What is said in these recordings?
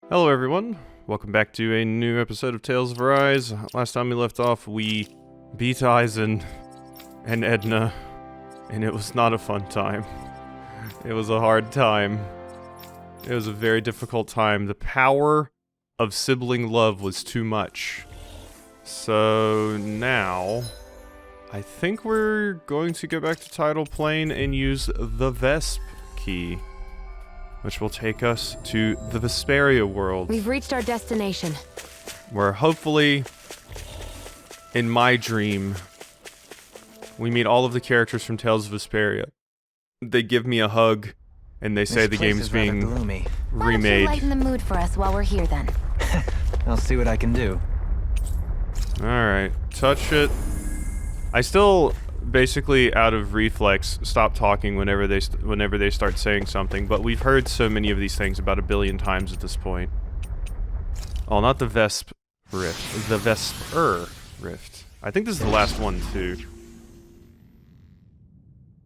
Hello everyone, welcome back to a new episode of Tales of Arise. Last time we left off, we beat Aizen and Edna, and it was not a fun time. It was a hard time. It was a very difficult time. The power of sibling love was too much. So now, I think we're going to go back to Tidal Plane and use the Vesp key, which will take us to the Vesperia world. We've reached our destination. Where hopefully, in my dream, we meet all of the characters from Tales of Vesperia. They give me a hug, and they say the game's being remade. Why don't you lighten the mood for us while we're here then? I'll see what I can do. Alright, touch it. I still, basically out of reflex, stop talking whenever they start saying something, but we've heard so many of these things about 1 billion times at this point. Oh, not the Vesp Rift. The Vesper Rift. I think this is the last one, too.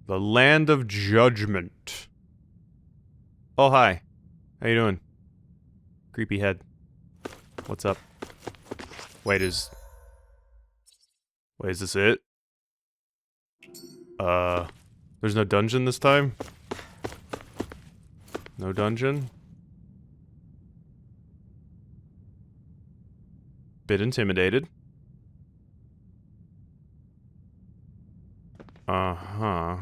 The Land of Judgment. Oh, hi. How you doing? Creepy head. What's up? Wait, is this it? There's no dungeon this time? No dungeon? Bit intimidated. Uh-huh.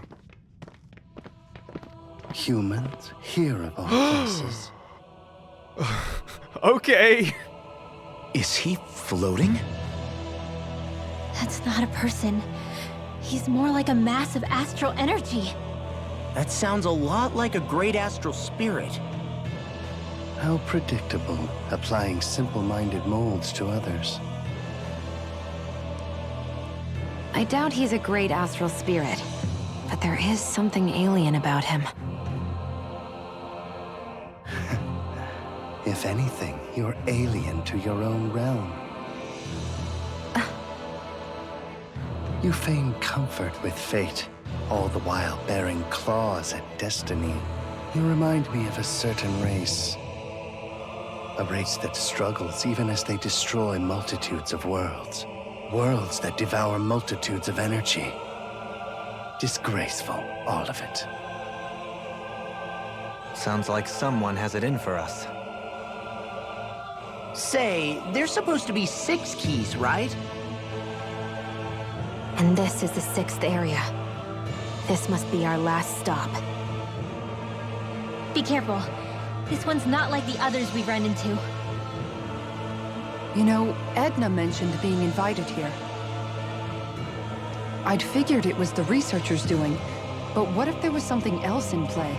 Humans, here of all places. Okay! Is he floating? That's not a person. He's more like a mass of astral energy. That sounds a lot like a great astral spirit. How predictable, applying simple-minded molds to others. I doubt he's a great astral spirit, but there is something alien about him. If anything, you're alien to your own realm. You feign comfort with fate, all the while bearing claws at destiny. You remind me of a certain race. A race that struggles even as they destroy multitudes of worlds. Worlds that devour multitudes of energy. Disgraceful, all of it. Sounds like someone has it in for us. Say, there's supposed to be 6 keys, right? And this is the 6th area. This must be our last stop. Be careful. This one's not like the others we've run into. You know, Edna mentioned being invited here. I'd figured it was the researchers doing, but what if there was something else in play?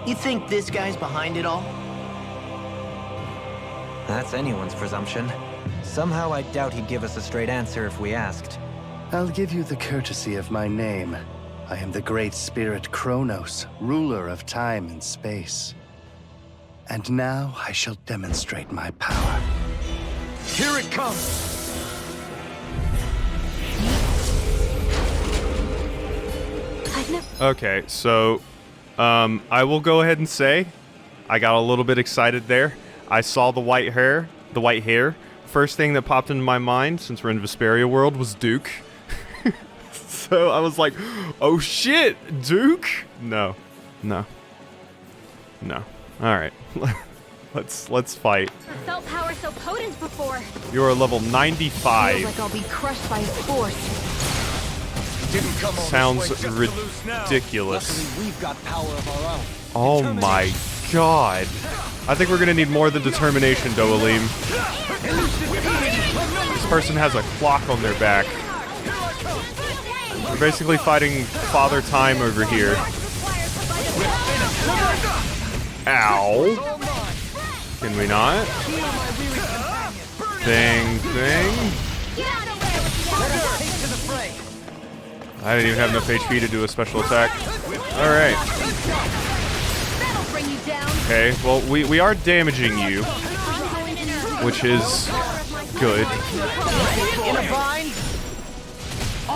You think this guy's behind it all? That's anyone's presumption. Somehow I doubt he'd give us a straight answer if we asked. I'll give you the courtesy of my name. I am the great spirit Chronos, ruler of time and space. And now I shall demonstrate my power. Here it comes! Okay, so, I will go ahead and say, I got a little bit excited there. I saw the white hair. First thing that popped into my mind, since we're in Vesperia world, was Duke. So I was like, oh shit, Duke? No. Alright. Let's fight. Never felt power so potent before. You're level 95. Feels like I'll be crushed by his force. Sounds ridiculous. Luckily, we've got power of our own. Oh my god. I think we're gonna need more than determination, Doalim. This person has a clock on their back. We're basically fighting Father Time over here. Ow. Can we not? Bang, bang. I didn't even have enough HP to do a special attack. Alright. Okay, well, we are damaging you, which is good.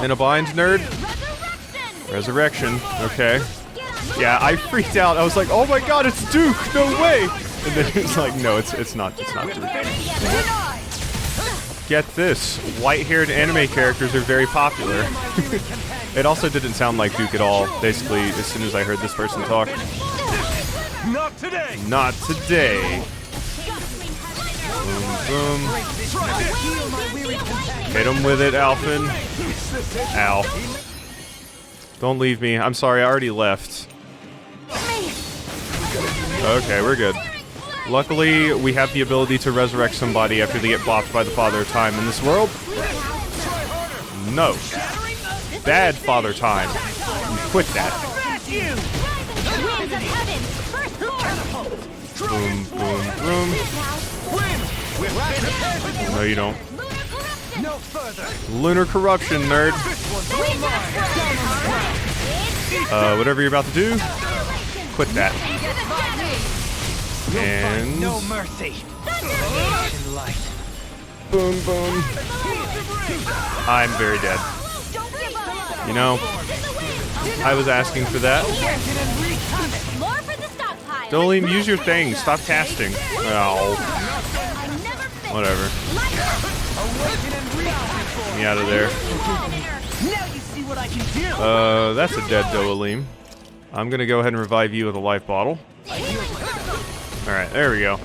In a bind, nerd? Resurrection, okay. Yeah, I freaked out. I was like, oh my god, it's Duke! No way! And then it's like, no, it's not. It's not. Get this, white-haired anime characters are very popular. It also didn't sound like Duke at all, basically, as soon as I heard this person talk. Not today! Not today. Boom, boom. Hit him with it, Alphin. Ow. Don't leave me. I'm sorry, I already left. Okay, we're good. Luckily, we have the ability to resurrect somebody after they get bopped by the Father of Time in this world. No. Bad Father Time. You quit that. Boom, boom, boom. No, you don't. Lunar corruption, nerd. Whatever you're about to do, quit that. And No mercy. boom, boom. I'm very dead. You know, I was asking for that. Dolim, use your thing. Stop casting. Oh. Whatever. Get me out of there. That's a dead Dolim. I'm gonna go ahead and revive you with a life bottle. Alright, there we go.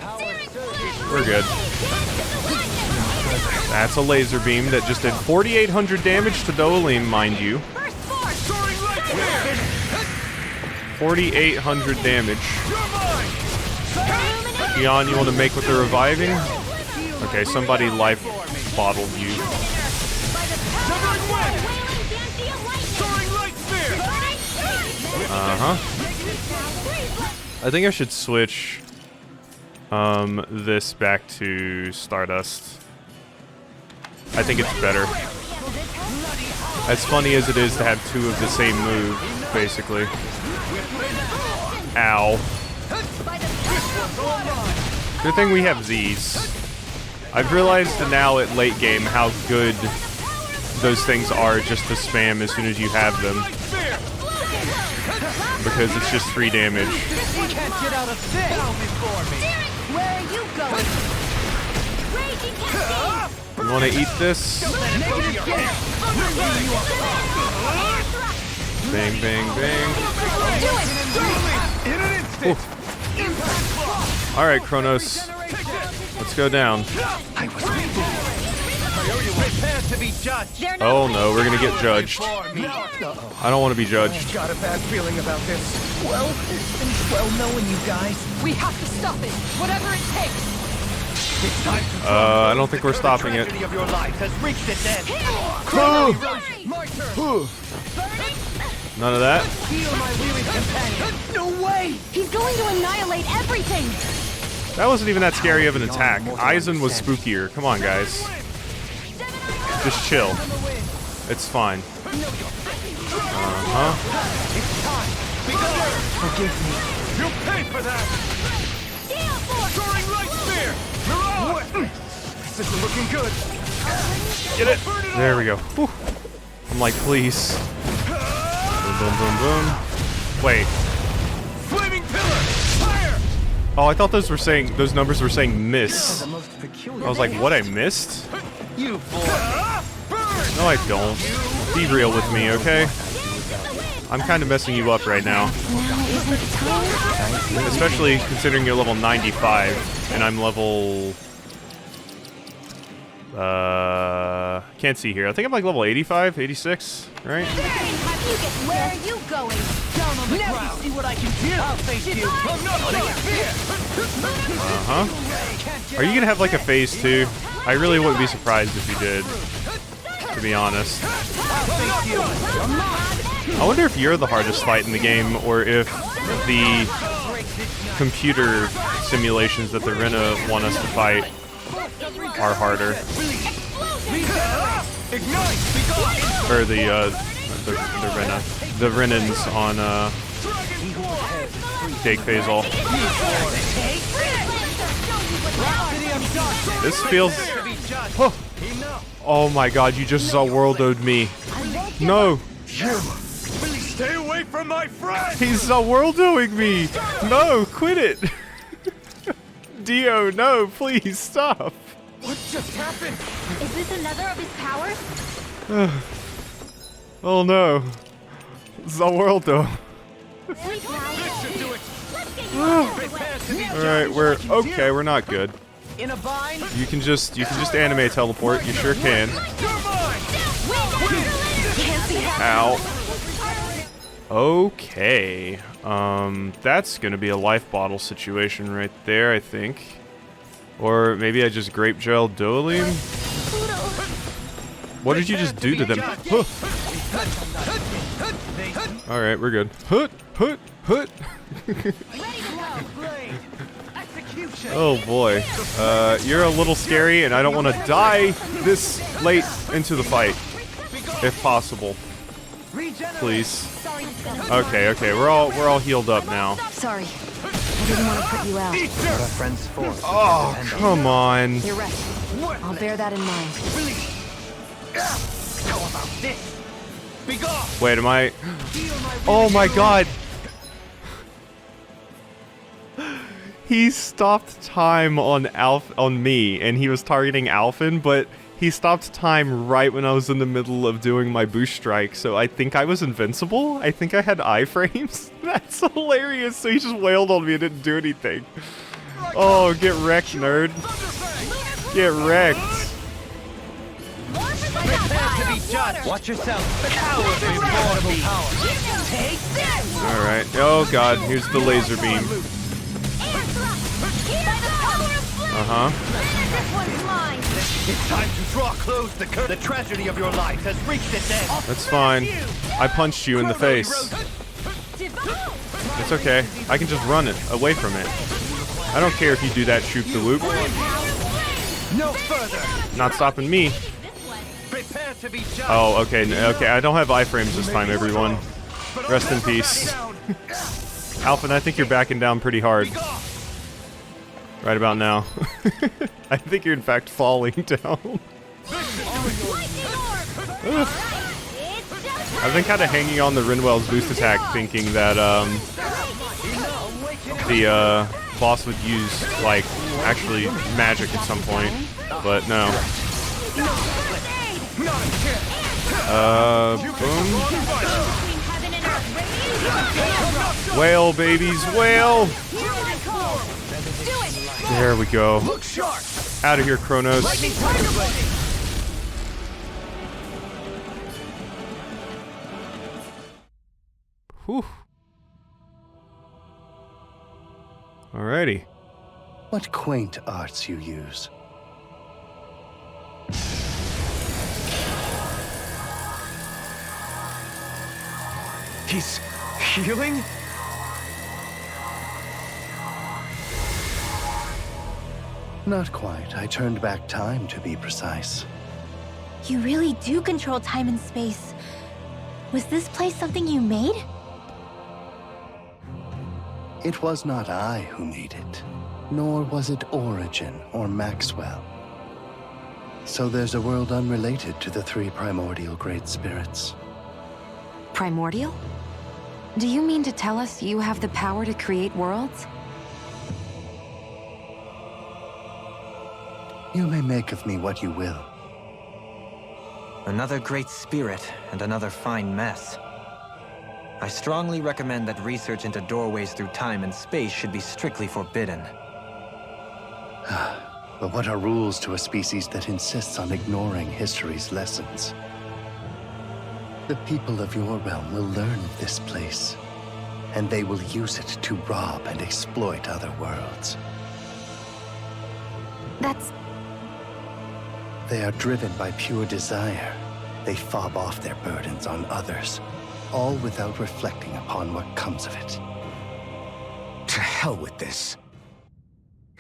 We're good. That's a laser beam that just did 4,800 damage to Dolim, mind you. 4,800 damage. Leon, you want to make with the reviving? Okay, somebody life bottled you. Uh-huh. I think I should switch this back to Stardust. I think it's better. As funny as it is to have two of the same move, basically. Ow. Good thing we have these. I've realized now at late game how good those things are just to spam as soon as you have them. Because it's just 3 damage. Where are you going? You want to eat this? Bang, bang, bang. Alright, Chronos. Let's go down. Oh no, we're gonna get judged. I don't want to be judged. Got a bad feeling about this. Well, it's been swell knowing you guys. We have to stop it, whatever it takes. It's time to I don't think we're stopping it. tragedy of your life has reached its end. None of that. Heal my weary companion. No way! He's going to annihilate everything! That wasn't even that scary of an attack. Aizen was spookier. Come on, guys. Just chill. It's fine. Uh-huh. Forgive me. You'll pay for that! Soaring light spear! This isn't looking good. Get it. There we go. Whew. I'm like, please. Boom, boom, boom, boom. Wait. Flaming pillar! Fire! Oh, I thought those numbers were saying miss. I was like, what, I missed? You boy. No, I don't. Be real with me, okay? I'm kind of messing you up right now. Especially considering you're level 95, and I'm level... can't see here. I think I'm like level 85, 86, right? Where are you going? Down on the ground. See what I can do. I'll face you. Uh-huh. Are you gonna have like a phase 2? I really wouldn't be surprised if you did, to be honest. I wonder if you're the hardest fight in the game, or if the computer simulations that the Rena want us to fight are harder. Or the Renans on Jake Faisal. This feels... Oh my god, you just saw worldoed me. No! Stay away from my friend! He's worldoing me! No, quit it! Dio, no, please stop. What just happened? Is this another of his powers? Oh no. This is our world though. Sleep now. This should do it. Let's get you out of the way. Alright, we're okay, we're not good. In a bind? You can just anime teleport, you sure can. Ow. Okay. That's gonna be a life bottle situation right there, I think. Or maybe I just grape gel Dolim? What did you just do to them? Huh. Alright, we're good. Hut. Oh boy. You're a little scary and I don't want to die this late into the fight. If possible. Please. Okay, we're all healed up now. Sorry. I didn't want to put you out. What are friends for? Oh, come on. You're right. I'll bear that in mind. How about this? Be gone! Wait, am I... Oh my god! He stopped time on me, and he was targeting Alphen, but he stopped time right when I was in the middle of doing my boost strike, so I think I was invincible? I think I had iframes? That's hilarious, so he just wailed on me and didn't do anything. Oh, get wrecked, nerd. Get wrecked. Prepare to be judged! Watch yourself! Cowardly formidable power! Take this! Alright, oh god, here's the laser beam. Uh-huh. It's time to draw close the curtain. The tragedy of your life has reached its end. That's fine. I punched you in the face. It's okay. I can just run it away from it. I don't care if you do that shoot the loop. No further. Not stopping me. Prepare to be judged. Oh, okay. Okay, I don't have iframes this time, everyone. Rest in peace. Alphen, I think you're backing down pretty hard. Right about now. I think you're in fact falling down. I've been kind of hanging on the Rinwell's boost attack, thinking that the boss would use like actually magic at some point, but no. Boom. Whale, babies, whale! There we go. Out of here, Chronos. Whew. Alrighty. What quaint arts you use. He's healing? Not quite. I turned back time, to be precise. You really do control time and space. Was this place something you made? It was not I who made it, nor was it Origin or Maxwell. So there's a world unrelated to the three primordial great spirits. Primordial? Do you mean to tell us you have the power to create worlds? You may make of me what you will. Another great spirit and another fine mess. I strongly recommend that research into doorways through time and space should be strictly forbidden. But what are rules to a species that insists on ignoring history's lessons? The people of your realm will learn of this place, and they will use it to rob and exploit other worlds. That's... They are driven by pure desire. They fob off their burdens on others, all without reflecting upon what comes of it. To hell with this.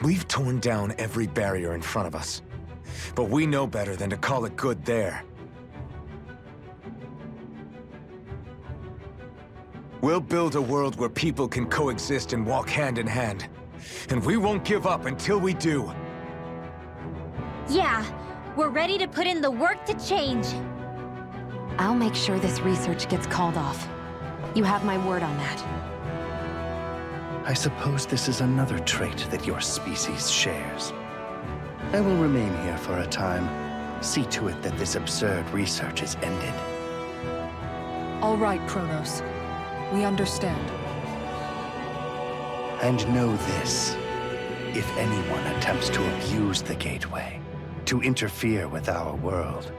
We've torn down every barrier in front of us, but we know better than to call it good there. We'll build a world where people can coexist and walk hand in hand, and we won't give up until we do. Yeah, we're ready to put in the work to change. I'll make sure this research gets called off. You have my word on that. I suppose this is another trait that your species shares. I will remain here for a time. See to it that this absurd research is ended. All right, Chronos. We understand. And know this. If anyone attempts to abuse the gateway, to interfere with our world,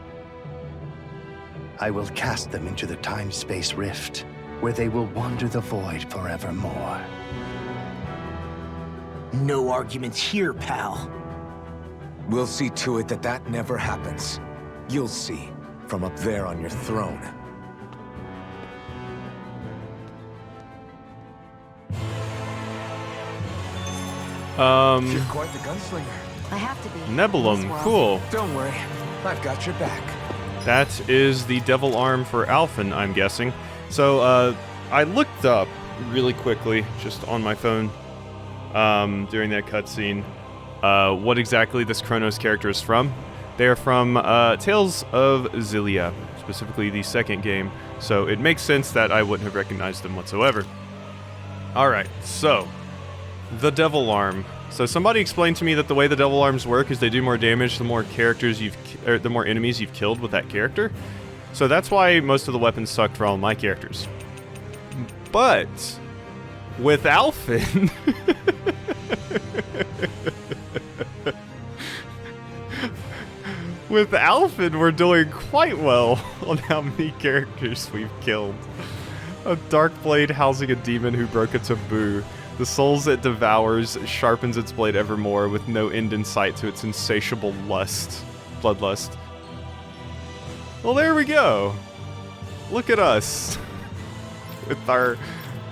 I will cast them into the time-space rift, where they will wander the void forevermore. No arguments here, pal. We'll see to it that that never happens. You'll see, from up there on your throne. You're quite the gunslinger. I have to be. Nebulum, cool. Don't worry, I've got your back. That is the devil arm for Alphen, I'm guessing. So, I looked up really quickly, just on my phone, during that cutscene, what exactly this Chronos character is from. They are from Tales of Xillia, specifically the second game, so it makes sense that I wouldn't have recognized them whatsoever. Alright, so, the devil arm. So somebody explained to me that the way the devil arms work is they do more damage the more the more enemies you've killed with that character. So that's why most of the weapons sucked for all my characters. But with Alphen, we're doing quite well on how many characters we've killed. A dark blade housing a demon who broke a taboo. The souls it devours sharpens its blade evermore with no end in sight to its insatiable bloodlust. Well, there we go. Look at us. With our...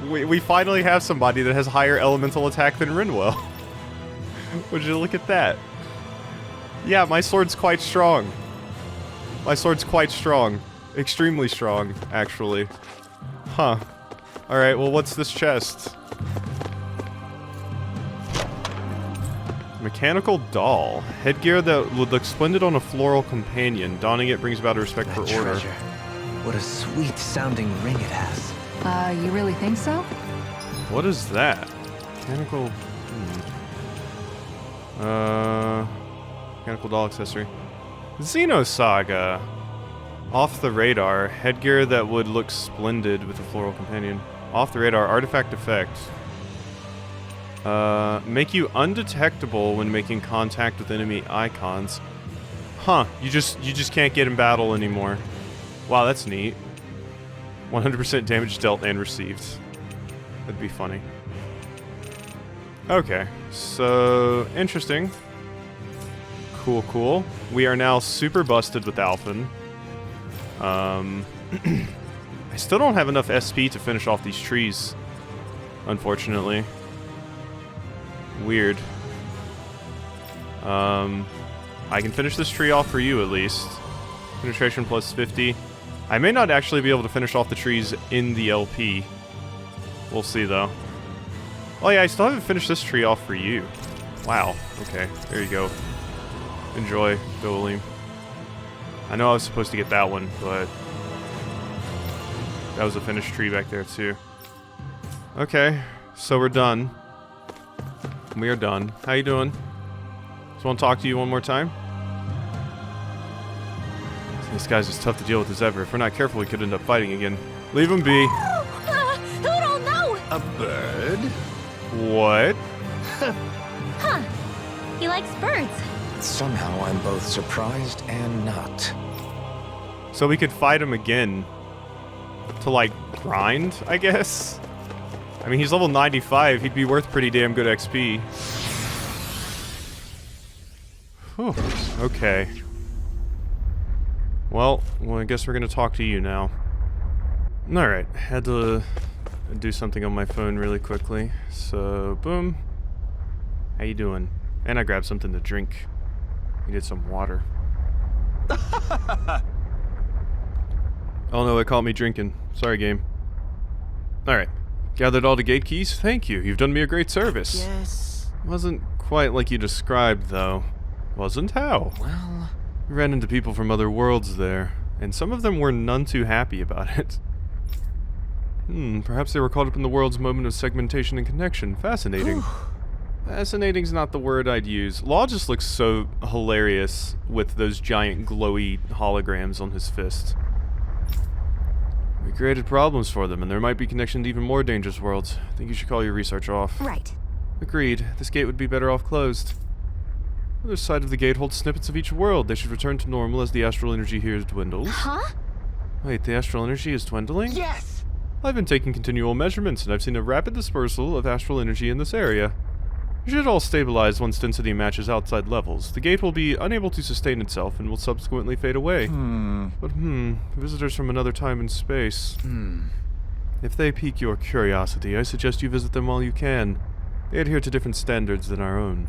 We finally have somebody that has higher elemental attack than Rinwell. Would you look at that? Yeah, my sword's quite strong. My sword's quite strong. Extremely strong, actually. Huh. Alright, well, what's this chest? Mechanical doll. Headgear that would look splendid on a floral companion. Donning it brings about a respect for order. Treasure. What a sweet-sounding ring it has. You really think so? What is that? Mechanical... Mechanical doll accessory. Xenosaga. Off the radar. Headgear that would look splendid with a floral companion. Off the radar. Artifact effect. Make you undetectable when making contact with enemy icons. Huh. You just can't get in battle anymore. Wow, that's neat. 100% damage dealt and received. That'd be funny. Okay. So, interesting. Cool, cool. We are now super busted with Alphen. I still don't have enough SP to finish off these trees, unfortunately. Weird. I can finish this tree off for you, at least. Penetration plus 50. I may not actually be able to finish off the trees in the LP. We'll see, though. Oh yeah, I still haven't finished this tree off for you. Wow. Okay, there you go. Enjoy, Dolim. I know I was supposed to get that one, but... that was a finished tree back there, too. Okay, so we're done. We are done. How you doing? Just want to talk to you one more time? This guy's as tough to deal with as ever. If we're not careful, we could end up fighting again. Leave him be. Who don't know? A bird? What? Huh. He likes birds. Somehow I'm both surprised and not. So we could fight him again. To, like, grind, I guess? I mean, he's level 95. He'd be worth pretty damn good XP. Whew. Okay. Well, I guess we're gonna talk to you now. Alright, had to do something on my phone really quickly. So, boom. How you doing? And I grabbed something to drink. Needed some water. Oh no, it caught me drinking. Sorry, game. Alright. Gathered all the gate keys? Thank you. You've done me a great service. Yes. Wasn't quite like you described, though. Wasn't how? Well... We ran into people from other worlds there, and some of them were none too happy about it. Perhaps they were caught up in the world's moment of segmentation and connection. Fascinating. Fascinating's not the word I'd use. Law just looks so hilarious with those giant glowy holograms on his fist. We created problems for them, and there might be connection to even more dangerous worlds. I think you should call your research off. Right. Agreed. This gate would be better off closed. The other side of the gate holds snippets of each world. They should return to normal as the astral energy here dwindles. Huh? Wait, the astral energy is dwindling? Yes! I've been taking continual measurements, and I've seen a rapid dispersal of astral energy in this area. It should all stabilize once density matches outside levels. The gate will be unable to sustain itself and will subsequently fade away. But visitors from another time and space. If they pique your curiosity, I suggest you visit them while you can. They adhere to different standards than our own.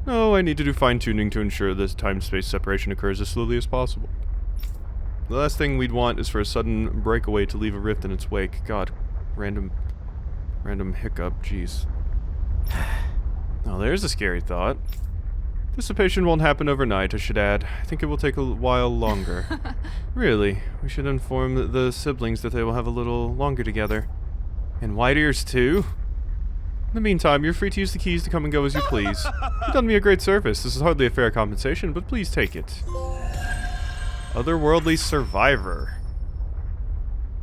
No, I need to do fine-tuning to ensure this time-space separation occurs as slowly as possible. The last thing we'd want is for a sudden breakaway to leave a rift in its wake. God, random hiccup, jeez. Now there's a scary thought. Dissipation won't happen overnight, I should add. I think it will take a while longer. Really, we should inform the siblings that they will have a little longer together. And white ears too? In the meantime, you're free to use the keys to come and go as you please. You've done me a great service. This is hardly a fair compensation, but please take it. Otherworldly Survivor.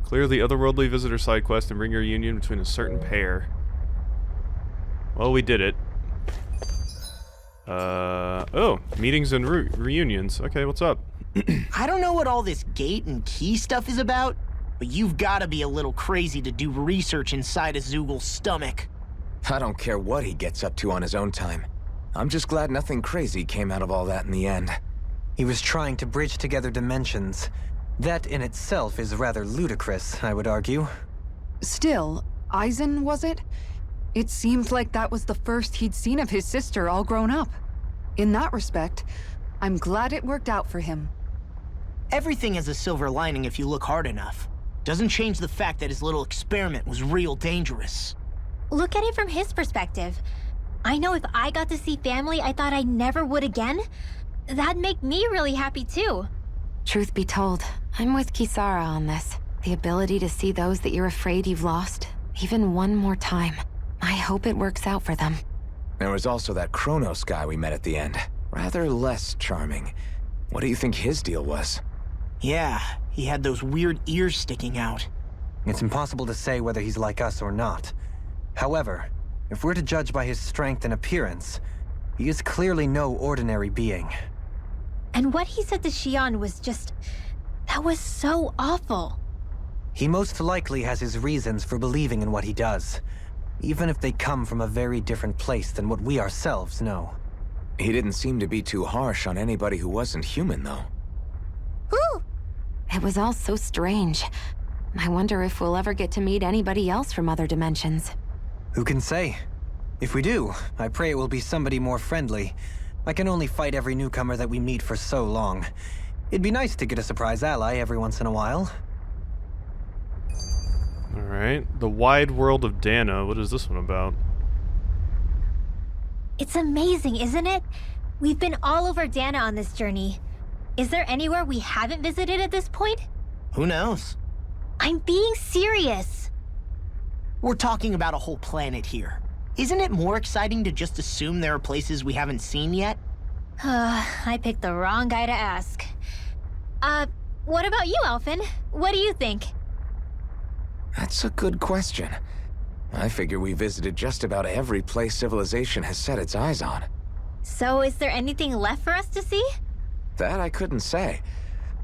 Clear the Otherworldly Visitor side quest and bring your union between a certain pair. Well, we did it. Oh, meetings and reunions. Okay, what's up? I don't know what all this gate and key stuff is about, but you've gotta be a little crazy to do research inside a Zoogl's stomach. I don't care what he gets up to on his own time. I'm just glad nothing crazy came out of all that in the end. He was trying to bridge together dimensions. That in itself is rather ludicrous, I would argue. Still, Eisen, was it? It seemed like that was the first he'd seen of his sister all grown up. In that respect, I'm glad it worked out for him. Everything has a silver lining if you look hard enough. Doesn't change the fact that his little experiment was real dangerous. Look at it from his perspective. I know if I got to see family I thought I never would again, that'd make me really happy too. Truth be told, I'm with Kisara on this. The ability to see those that you're afraid you've lost, even one more time. I hope it works out for them. There was also that Chronos guy we met at the end. Rather less charming. What do you think his deal was? Yeah, he had those weird ears sticking out. It's impossible to say whether he's like us or not. However, if we're to judge by his strength and appearance, he is clearly no ordinary being. And what he said to Xion was just... that was so awful. He most likely has his reasons for believing in what he does, even if they come from a very different place than what we ourselves know. He didn't seem to be too harsh on anybody who wasn't human, though. Whew! It was all so strange. I wonder if we'll ever get to meet anybody else from other dimensions. Who can say? If we do, I pray it will be somebody more friendly. I can only fight every newcomer that we meet for so long. It'd be nice to get a surprise ally every once in a while. Alright, the wide world of Dahna. What is this one about? It's amazing, isn't it? We've been all over Dahna on this journey. Is there anywhere we haven't visited at this point? Who knows? I'm being serious. We're talking about a whole planet here. Isn't it more exciting to just assume there are places we haven't seen yet? I picked the wrong guy to ask. What about you, Alphen? What do you think? That's a good question. I figure we visited just about every place civilization has set its eyes on. So is there anything left for us to see? That I couldn't say.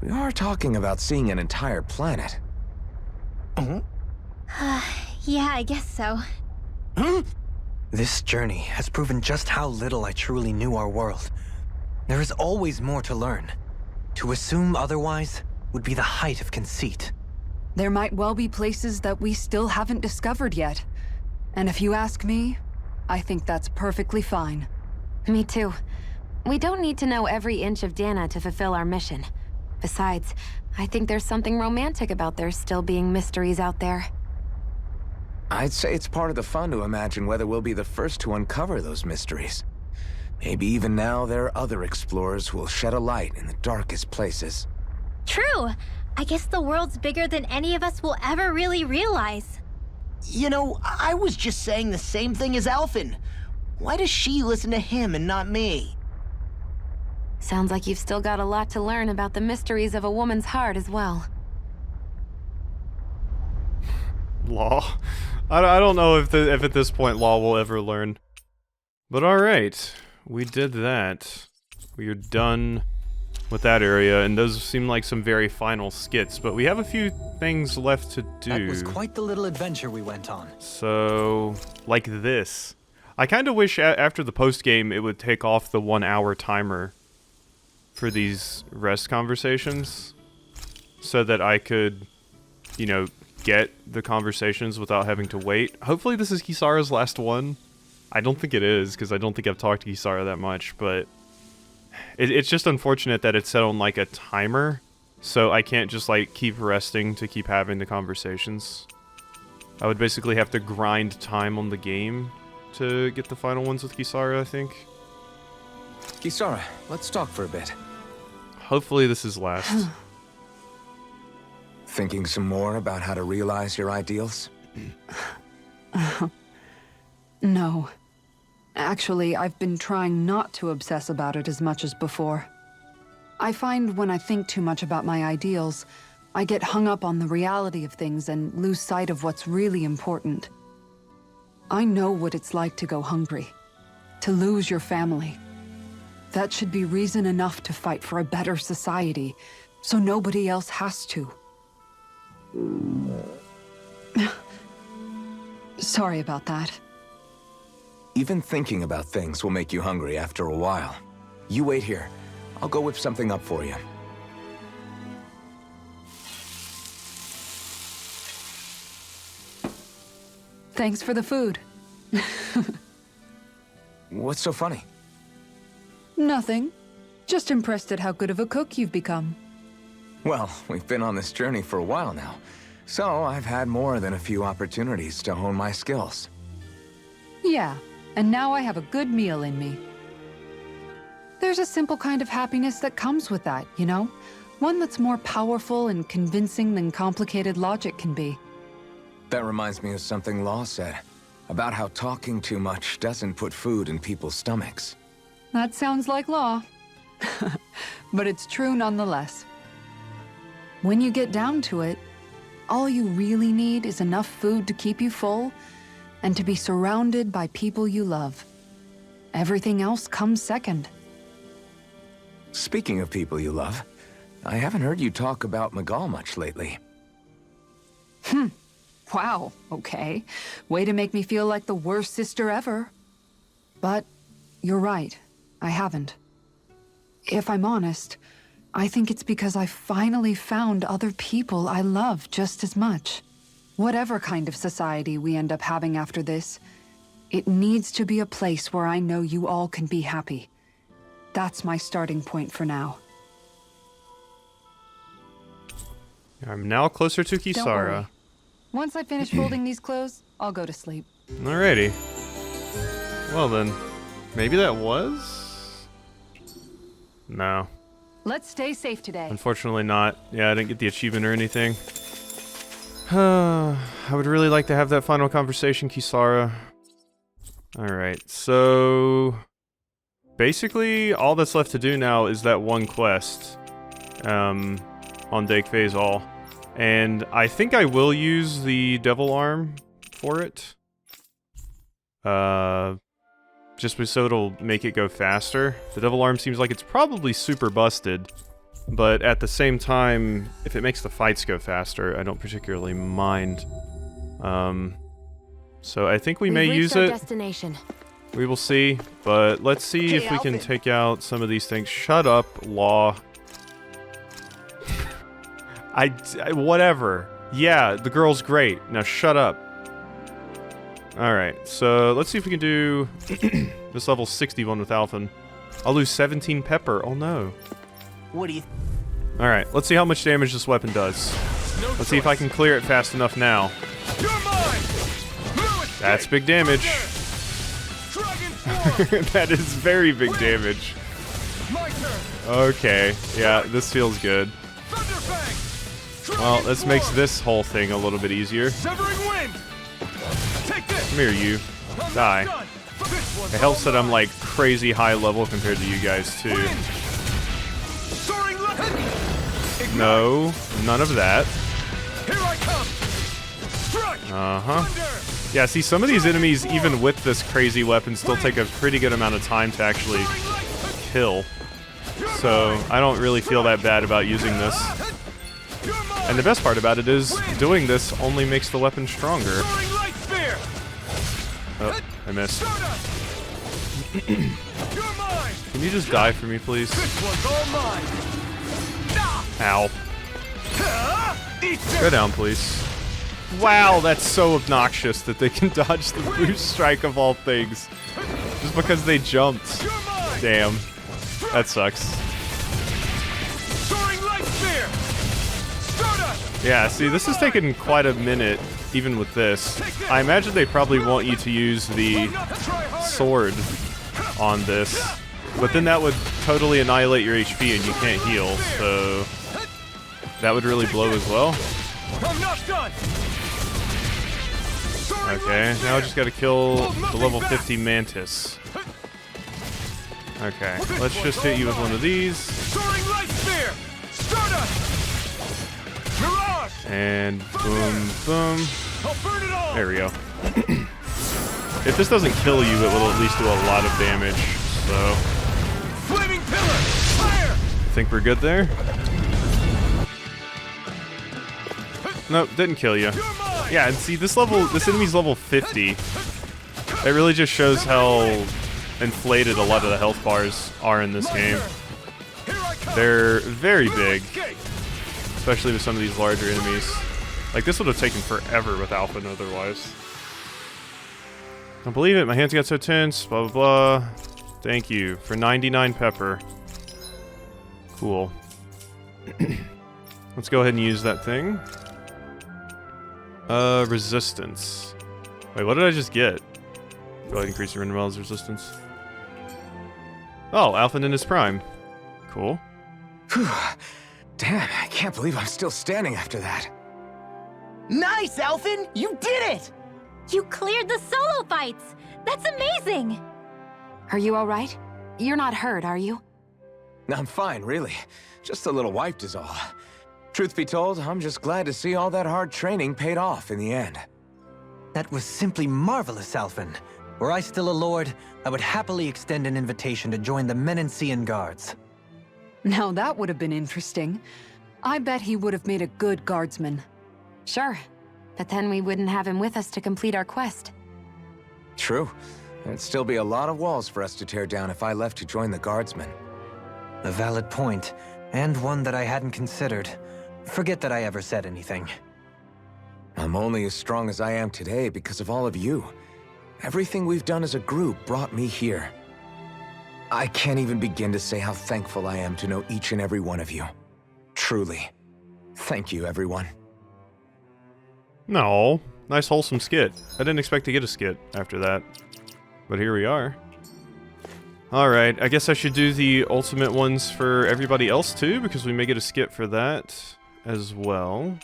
We are talking about seeing an entire planet. Yeah, I guess so. This journey has proven just how little I truly knew our world. There is always more to learn. To assume otherwise would be the height of conceit. There might well be places that we still haven't discovered yet. And if you ask me, I think that's perfectly fine. Me too. We don't need to know every inch of Dahna to fulfill our mission. Besides, I think there's something romantic about there still being mysteries out there. I'd say it's part of the fun to imagine whether we'll be the first to uncover those mysteries. Maybe even now there are other explorers who will shed a light in the darkest places. True! I guess the world's bigger than any of us will ever really realize. You know, I was just saying the same thing as Alphen. Why does she listen to him and not me? Sounds like you've still got a lot to learn about the mysteries of a woman's heart as well. Law. I don't know if at this point Law will ever learn. But alright, we did that. We are done with that area, and those seem like some very final skits, but we have a few things left to do. That was quite the little adventure we went on. So, like this. I kind of wish after the post-game it would take off the 1 hour timer for these rest conversations, so that I could, you know, get the conversations without having to wait. Hopefully this is Kisara's last one. I don't think it is, because I don't think I've talked to Kisara that much, but it's just unfortunate that it's set on like a timer, so I can't just like keep resting to keep having the conversations. I would basically have to grind time on the game to get the final ones with Kisara, I think. Kisara, let's talk for a bit. Hopefully this is last. Thinking some more about how to realize your ideals? No. Actually, I've been trying not to obsess about it as much as before. I find when I think too much about my ideals, I get hung up on the reality of things and lose sight of what's really important. I know what it's like to go hungry, to lose your family. That should be reason enough to fight for a better society, so nobody else has to. Sorry about that. Even thinking about things will make you hungry after a while. You wait here. I'll go whip something up for you. Thanks for the food. What's so funny? Nothing. Just impressed at how good of a cook you've become. Well, we've been on this journey for a while now, so I've had more than a few opportunities to hone my skills. Yeah, and now I have a good meal in me. There's a simple kind of happiness that comes with that, you know? One that's more powerful and convincing than complicated logic can be. That reminds me of something Law said, about how talking too much doesn't put food in people's stomachs. That sounds like Law. But it's true nonetheless. When you get down to it, all you really need is enough food to keep you full and to be surrounded by people you love. Everything else comes second. Speaking of people you love, I haven't heard you talk about Miguel much lately. Wow, okay. Way to make me feel like the worst sister ever. But you're right, I haven't. If I'm honest, I think it's because I finally found other people I love just as much. Whatever kind of society we end up having after this, it needs to be a place where I know you all can be happy. That's my starting point for now. I'm now closer to Don't worry. Kisara. Once I finish folding these clothes, I'll go to sleep. Alrighty. Well then, maybe that was? No. Let's stay safe today. Unfortunately not. Yeah, I didn't get the achievement or anything. I would really like to have that final conversation, Kisara. Alright, so... basically, all that's left to do now is that one quest. On Dake Phase All. And I think I will use the Devil Arm for it. Just so it'll make it go faster. The Devil Arm seems like it's probably super busted. But at the same time, if it makes the fights go faster, I don't particularly mind. So I think we may use it. Destination. We will see, but let's see if we can take out some of these things. Shut up, Law. Whatever. Yeah, the girl's great. Now shut up. Alright, so let's see if we can do this level 61 with Alphen. I'll lose 17 pepper. Oh no. What do you... Alright, let's see how much damage this weapon does. Let's see if I can clear it fast enough now. That's big damage. That is very big damage. Well, this makes this whole thing a little bit easier. Severing wind. Take this. Come here, you. Die. It helps that I'm like crazy high level compared to you guys too. Soaring left. No, none of that. Here I come. Strike. Yeah, see, some of these enemies, even with this crazy weapon, still take a pretty good amount of time to actually kill. So I don't really feel that bad about using this. And the best part about it is, doing this only makes the weapon stronger. Oh, I missed. Can you just die for me, please? Ow. Go down, please. Wow, that's so obnoxious that they can dodge the boost strike of all things. Just because they jumped. Damn. That sucks. Yeah, see, this has taken quite a minute, even with this. I imagine they probably want you to use the sword on this, but then that would totally annihilate your HP and you can't heal, so that would really blow as well. Okay, now I just gotta kill the level 50 Mantis. Okay, let's just hit you with one of these. And boom, boom. There we go. If this doesn't kill you, it will at least do a lot of damage, so... Think we're good there? Nope, didn't kill you. Yeah, and see, this enemy's level 50. It really just shows how inflated a lot of the health bars are in this game. They're very big, especially with some of these larger enemies. Like, this would have taken forever with Alpha otherwise. Don't believe it, my hands got so tense, blah blah blah. Thank you for 99 pepper. Cool. Let's go ahead and use that thing. Resistance. Wait, what did I just get? Go ahead and increase your Renwell's resistance. Oh, Alpha in his prime. Cool. Whew. Damn, I can't believe I'm still standing after that. Nice, Alphen! You did it! You cleared the solo fights! That's amazing! Are you all right? You're not hurt, are you? I'm fine, really. Just a little wiped is all. Truth be told, I'm just glad to see all that hard training paid off in the end. That was simply marvelous, Alphen. Were I still a lord, I would happily extend an invitation to join the Menancian Guards. Now that would have been interesting. I bet he would have made a good guardsman. Sure, but then we wouldn't have him with us to complete our quest. True. There'd still be a lot of walls for us to tear down if I left to join the Guardsmen. A valid point, and one that I hadn't considered. Forget that I ever said anything. I'm only as strong as I am today because of all of you. Everything we've done as a group brought me here. I can't even begin to say how thankful I am to know each and every one of you. Truly. Thank you, everyone. No, nice wholesome skit. I didn't expect to get a skit after that, but here we are. Alright, I guess I should do the ultimate ones for everybody else too, because we may get a skit for that as well.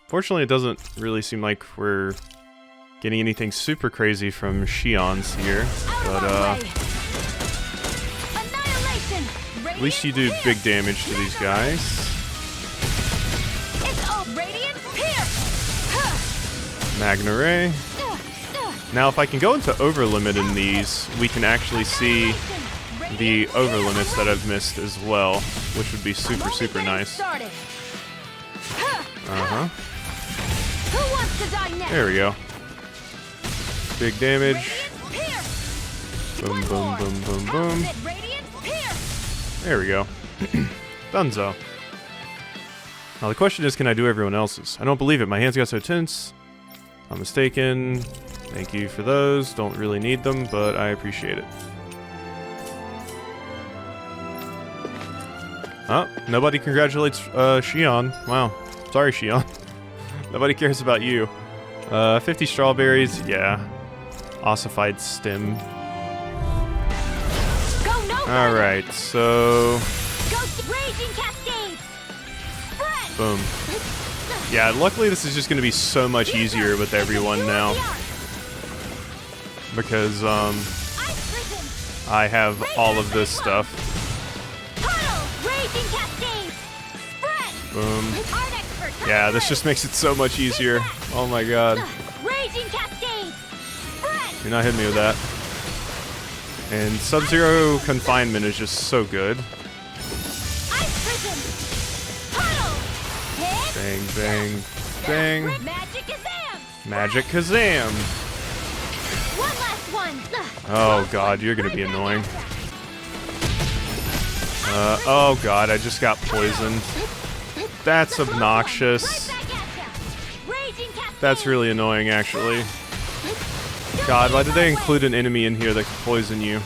Fortunately, it doesn't really seem like we're getting anything super crazy from Shion's here, but at least you do big damage to these guys. Magna Ray. Now, if I can go into overlimit in these, we can actually see the overlimits that I've missed as well, which would be super, super nice. There we go. Big damage. Boom, boom, boom, boom, boom. There we go. Dunzo. Now the question is, can I do everyone else's? I don't believe it. My hands got so tense. I'm mistaken. Thank you for those. Don't really need them, but I appreciate it. Oh, nobody congratulates Shion. Wow. Sorry, Shion. Nobody cares about you. 50 strawberries, yeah. Ossified stem. Alright, so... Raging Cascades! Spread! Boom. Yeah, luckily this is just going to be so much easier with everyone now. Because, I have all of this stuff. Boom. Yeah, this just makes it so much easier. Oh my god. You're not hitting me with that. And Sub-Zero Confinement is just so good. Bang, bang, bang. Magic Kazam! Oh god, you're gonna be annoying. Oh god, I just got poisoned. That's obnoxious. That's really annoying, actually. God, why did they include an enemy in here that can poison you?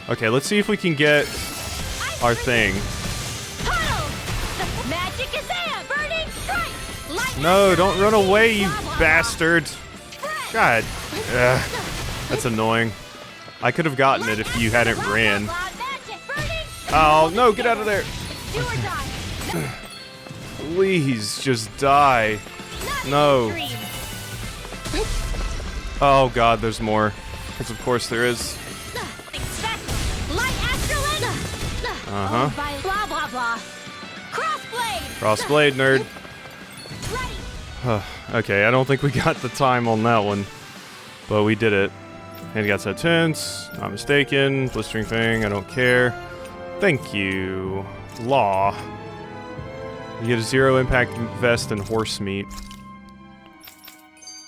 Okay, let's see if we can get our thing. No, don't run away, you bastard! God, that's annoying. I could have gotten it if you hadn't ran. Oh, no, get out of there! Please, just die. No. Oh god, there's more. Because of course there is. Uh-huh. Crossblade, nerd. Okay, I don't think we got the time on that one. But we did it. And got set tense, not mistaken, blistering thing, I don't care. Thank you. Law. You get a 0 impact vest and horse meat.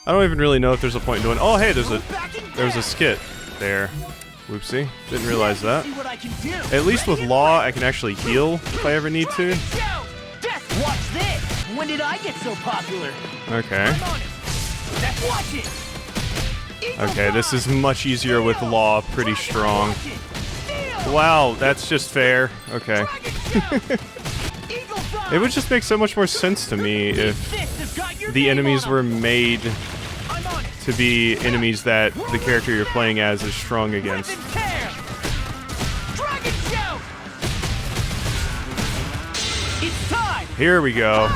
I don't even really know if there's a point in doing. Oh, hey, there's a skit there. Whoopsie, didn't realize that. At least with Law, I can actually heal if I ever need to. Watch this. When did I get so popular? Okay. Okay, this is much easier with Law, pretty strong. Wow, that's just fair. Okay. It would just make so much more sense to me if the enemies were made to be enemies that the character you're playing as is strong against. Here we go.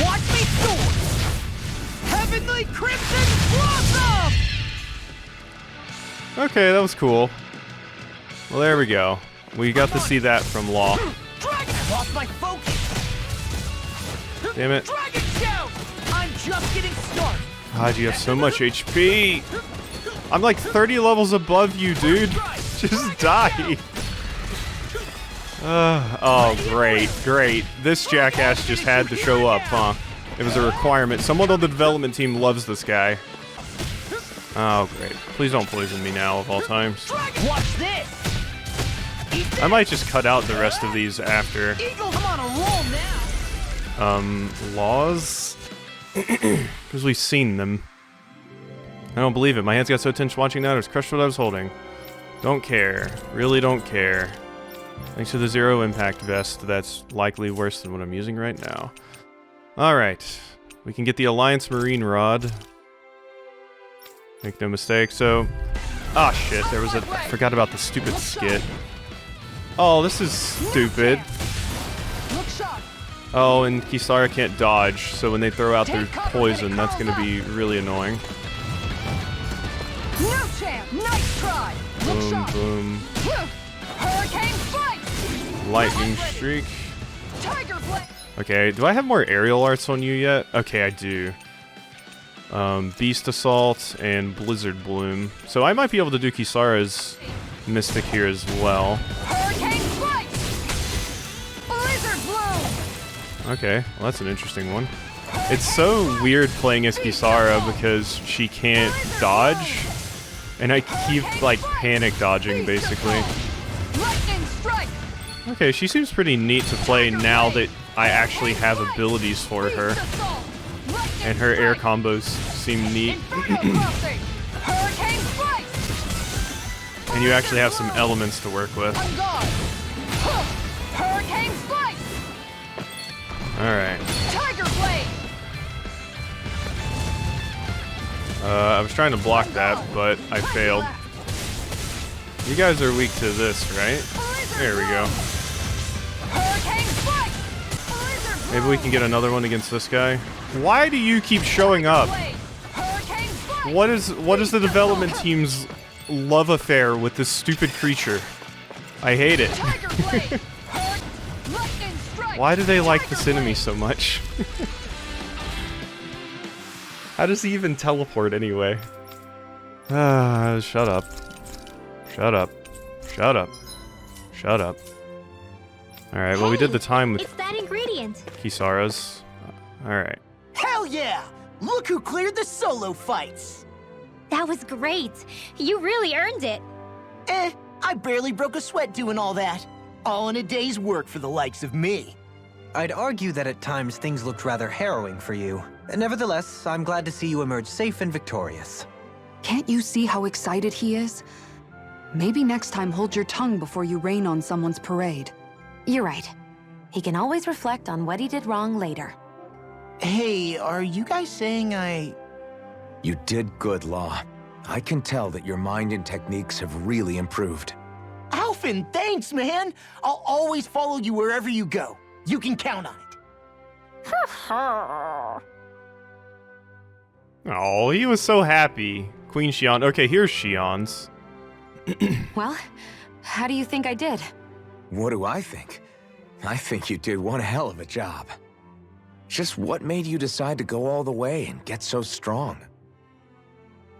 Watch me soar! Heavenly Crimson Blossom! Okay, that was cool. Well, there we go. We got to see that from Law. Lost my focus. Damn it. Dragon Shout! I'm just getting started. God, you have so much HP. I'm like 30 levels above you, dude. Just die. Oh, great, great. This jackass just had to show up, huh? It was a requirement. Someone on the development team loves this guy. Oh, great. Please don't poison me now, of all times. Watch this. I might just cut out the rest of these after. Eagle, come on a roll now. Laws? Because we've seen them. I don't believe it. My hands got so tense watching that, I was crushed what I was holding. Don't care. Really don't care. Thanks to the 0 impact vest, that's likely worse than what I'm using right now. Alright. We can get the Alliance Marine Rod. Make no mistake, so... Ah, shit, there was a... I forgot about the stupid skit. Oh, this is stupid. Oh, and Kisara can't dodge, so when they throw out their poison, that's gonna be really annoying. Nice try. Boom, boom. Hurricane Spike. Lightning Streak. Tiger Blade. Okay, do I have more aerial arts on you yet? Okay, I do. Beast Assault and Blizzard Bloom. So I might be able to do Kisara's Mystic here as well. Hurricane Spike. Blizzard Bloom. Okay, well that's an interesting one. It's so weird playing as Kisara because she can't dodge. And I keep, like, panic dodging, basically. Lightning Strike. Okay, she seems pretty neat to play now that I actually have abilities for her. And her air combos seem neat. Hurricane Spike. And you actually have some elements to work with. Hurricane Spike. Alright. Tiger Blade. I was trying to block that, but I failed. You guys are weak to this, right? There we go. Hurricane Spike. Maybe we can get another one against this guy. Why do you keep showing up? What is the development team's love affair with this stupid creature? I hate it. Why do they like this enemy so much? How does he even teleport anyway? Shut up. Shut up. Shut up. Shut up. Alright, well we did the time with It's that ingredient. Kisara's. Alright. Hell yeah! Look who cleared the solo fights! That was great. You really earned it. I barely broke a sweat doing all that. All in a day's work for the likes of me. I'd argue that at times things looked rather harrowing for you. Nevertheless, I'm glad to see you emerge safe and victorious. Can't you see how excited he is? Maybe next time hold your tongue before you rain on someone's parade. You're right. He can always reflect on what he did wrong later. Hey, are you guys saying You did good, Law. I can tell that your mind and techniques have really improved. Alphen, thanks, man! I'll always follow you wherever you go. You can count on it. Oh, he was so happy. Queen Xion. Okay, here's Xion's. Well, how do you think I did? What do I think? I think you did one hell of a job. Just what made you decide to go all the way and get so strong?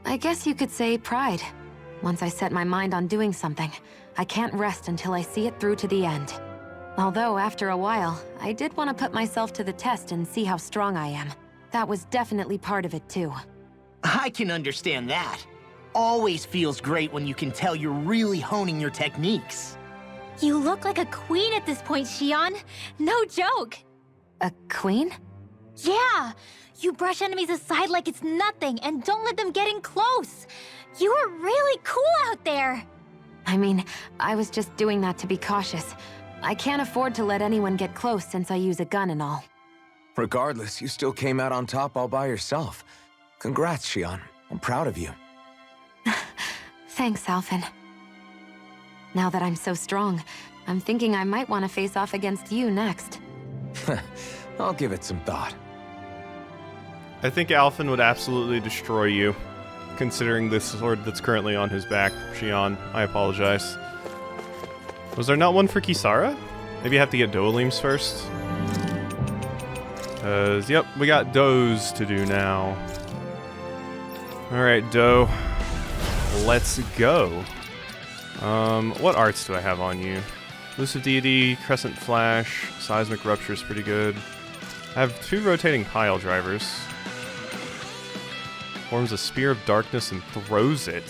I guess you could say pride. Once I set my mind on doing something, I can't rest until I see it through to the end. Although, after a while, I did want to put myself to the test and see how strong I am. That was definitely part of it, too. I can understand that. Always feels great when you can tell you're really honing your techniques. You look like a queen at this point, Xion. No joke. A queen? Yeah. You brush enemies aside like it's nothing and don't let them get in close. You are really cool out there. I mean, I was just doing that to be cautious. I can't afford to let anyone get close since I use a gun and all. Regardless, you still came out on top all by yourself. Congrats, Xion. I'm proud of you. Thanks, Alphen. Now that I'm so strong, I'm thinking I might want to face off against you next. I'll give it some thought. I think Alphen would absolutely destroy you, considering this sword that's currently on his back. Xion, I apologize. Was there not one for Kisara? Maybe I have to get Doleem's first? Yep, we got Does to do now. Alright, Doe. Let's go. What arts do I have on you? Elusive Deity, Crescent Flash, Seismic Rupture is pretty good. I have 2 rotating pile drivers. Forms a Spear of Darkness and throws it.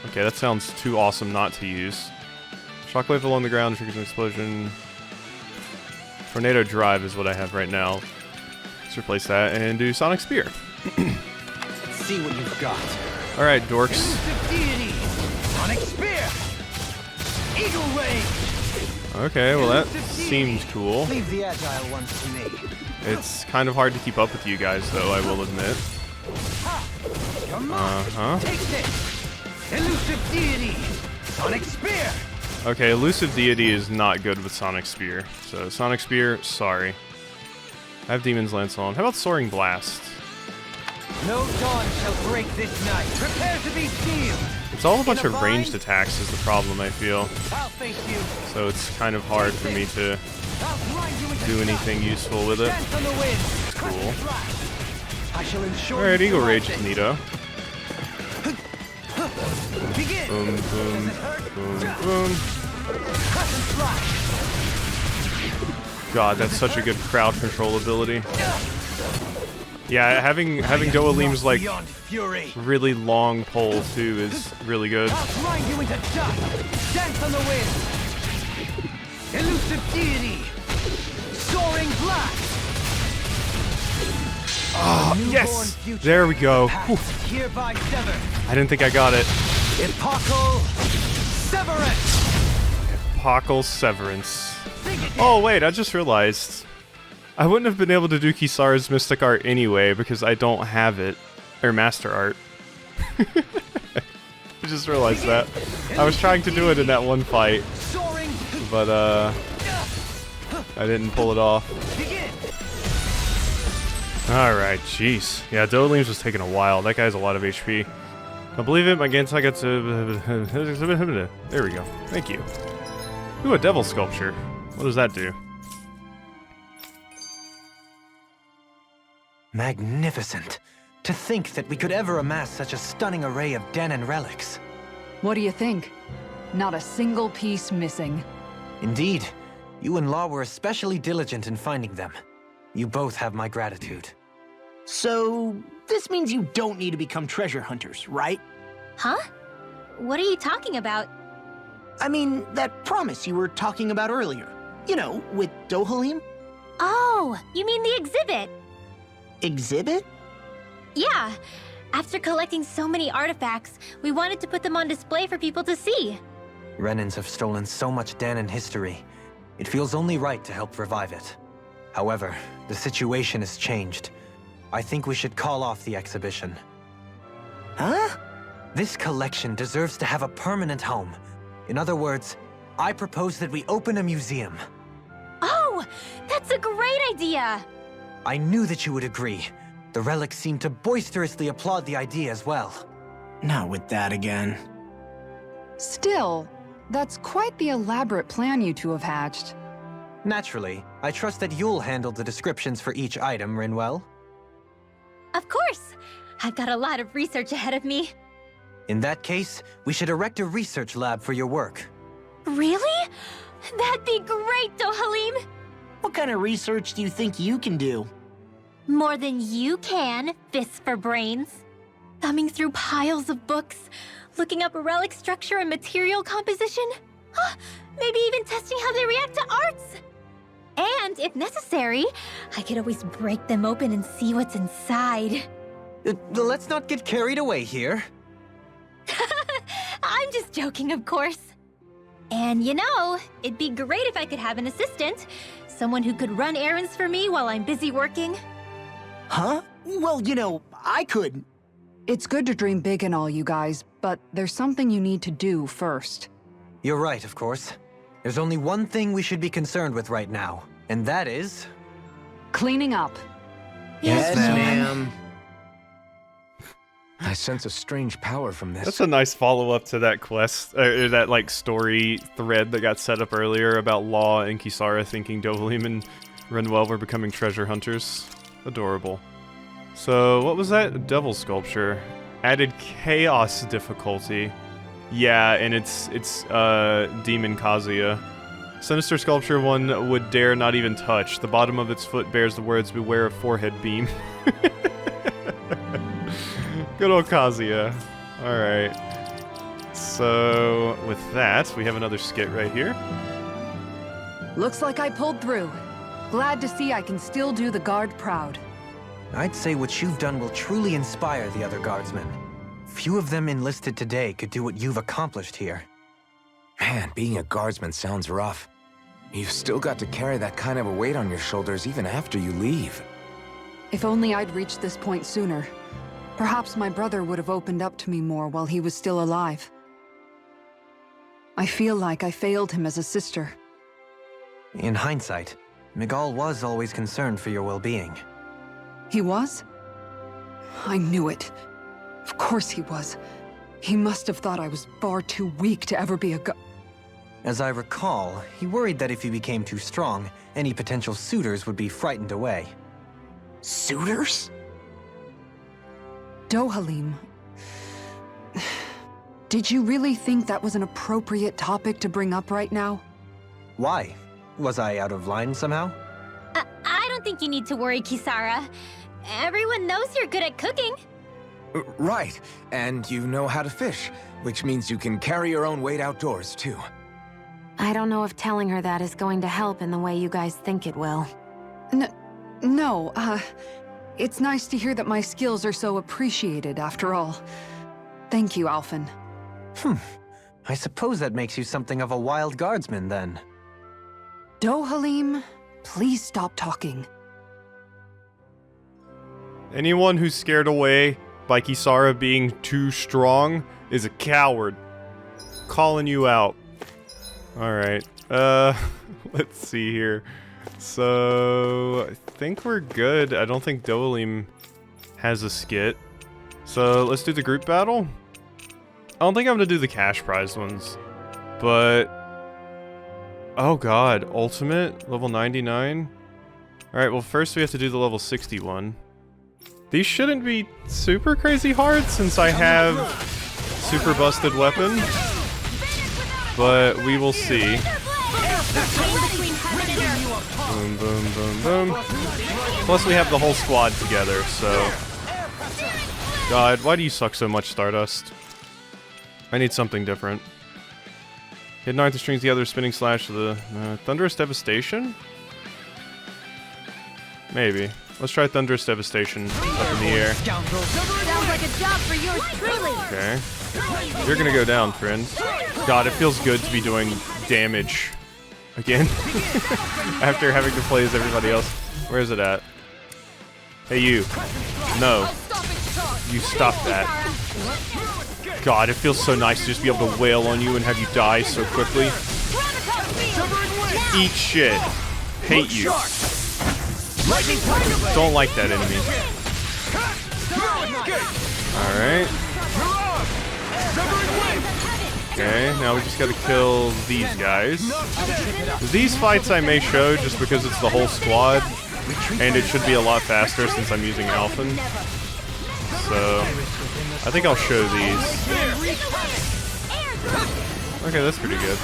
Okay, that sounds too awesome not to use. Shockwave along the ground triggers an explosion. Tornado Drive is what I have right now. Let's replace that and do Sonic Spear. See what you've got. Alright, dorks. Deity, Sonic Spear, Eagle Ray. Okay, well that seems cool. Leave the agile ones to me. It's kind of hard to keep up with you guys, though, I will admit. Come on. Take this. Elusive Deity, Sonic Spear. Okay, Elusive Deity is not good with Sonic Spear. So, Sonic Spear, sorry. I have Demon's Lance on. How about Soaring Blast? No dawn shall break this night. Prepare to be sealed. It's all a bunch of ranged attacks is the problem, I feel. I'll face you. So it's kind of hard for me to do anything useful with it. Dance on the wind. Cool. I shall ensure. Alright, Eagle Rage is neato. Begin. Boom, boom, boom, boom. God, that's such a good crowd control ability. Yeah, having Doleem's like really long pole too is really good. I'll grind you into dust. Dance on the wind. Elusive Deity. Soaring Blast. Oh, yes! There we go. Hereby severed. I didn't think I got it. Epochal Severance. Epochal Severance. Oh wait, I just realized. I wouldn't have been able to do Kisara's Mystic Art anyway because I don't have it. Or Master Art. I just realized that. I was trying to do it in that one fight. But I didn't pull it off. Alright, jeez. Yeah, Dohalim's was taking a while. That guy has a lot of HP. I believe it, my Gensai got to... There we go. Thank you. Ooh, a devil sculpture. What does that do? Magnificent. To think that we could ever amass such a stunning array of Dahnan relics. What do you think? Not a single piece missing. Indeed. You and Law were especially diligent in finding them. You both have my gratitude. So, this means you don't need to become treasure hunters, right? Huh? What are you talking about? I mean, that promise you were talking about earlier. You know, with Dohalim? Oh, you mean the exhibit? Exhibit? Yeah. After collecting so many artifacts, we wanted to put them on display for people to see. Renans have stolen so much Dahnan history. It feels only right to help revive it. However, the situation has changed. I think we should call off the exhibition. Huh? This collection deserves to have a permanent home. In other words, I propose that we open a museum. Oh, that's a great idea! I knew that you would agree. The relics seemed to boisterously applaud the idea as well. Not with that again. Still, that's quite the elaborate plan you two have hatched. Naturally, I trust that you'll handle the descriptions for each item, Rinwell. Of course! I've got a lot of research ahead of me. In that case, we should erect a research lab for your work. Really? That'd be great, Dohalim! What kind of research do you think you can do? More than you can, fists for brains. Thumbing through piles of books, looking up relic structure and material composition. Maybe even testing how they react to arts. And, if necessary, I could always break them open and see what's inside. Let's not get carried away here. I'm just joking, of course. And you know, it'd be great if I could have an assistant. Someone who could run errands for me while I'm busy working. Huh? Well, you know, I could. It's good to dream big and all, you guys, but there's something you need to do first. You're right, of course. There's only one thing we should be concerned with right now, and that is... cleaning up. Yes, ma'am. I sense a strange power from this. That's a nice follow-up to that quest, or that, like, story thread that got set up earlier about Law and Kisara thinking Dohalim and Rinwell were becoming treasure hunters. Adorable. So, what was that? A devil sculpture. Added chaos difficulty. Yeah, and it's Demon Kazuya. Sinister sculpture one would dare not even touch. The bottom of its foot bears the words, "Beware of forehead beam." Good old Kazuya. Alright. So, with that, we have another skit right here. Looks like I pulled through. Glad to see I can still do the guard proud. I'd say what you've done will truly inspire the other guardsmen. Few of them enlisted today could do what you've accomplished here. Man, being a guardsman sounds rough. You've still got to carry that kind of a weight on your shoulders even after you leave. If only I'd reached this point sooner. Perhaps my brother would have opened up to me more while he was still alive. I feel like I failed him as a sister. In hindsight, Miguel was always concerned for your well-being. He was? I knew it. Of course he was. He must have thought I was far too weak to ever be a As I recall, he worried that if he became too strong, any potential suitors would be frightened away. Suitors? Dohalim. Did you really think that was an appropriate topic to bring up right now? Why? Was I out of line somehow? I don't think you need to worry, Kisara. Everyone knows you're good at cooking. Right, and you know how to fish, which means you can carry your own weight outdoors, too. I don't know if telling her that is going to help in the way you guys think it will. No, it's nice to hear that my skills are so appreciated, after all. Thank you, Alphen. I suppose that makes you something of a wild guardsman, then. Dohalim, please stop talking. Anyone who's scared away by Kisara being too strong is a coward. Calling you out. Alright, let's see here. So, I think we're good. I don't think Dolim has a skit. So, let's do the group battle. I don't think I'm gonna do the cash prize ones. But... oh god, ultimate? Level 99? Alright, well first we have to do the level 61. These shouldn't be super crazy hard since I have super busted weapon. But we will see. Boom, boom, boom, boom. Plus we have the whole squad together, so... god, why do you suck so much, Stardust? I need something different. Hit 9 to strings the other spinning slash to the Thunderous Devastation? Maybe. Let's try Thunderous Devastation up in the air. Sounds like a job for yours truly. Okay. You're gonna go down, friend. God, it feels good to be doing damage again. After having to play as everybody else. Where is it at? Hey, you. No. You stop that. God, it feels so nice to just be able to wail on you and have you die so quickly. Eat shit. Hate you. Don't like that enemy. Alright. Okay, now we just gotta kill these guys. These fights I may show just because it's the whole squad. And it should be a lot faster since I'm using Alphen. So, I think I'll show these. Okay, that's pretty good.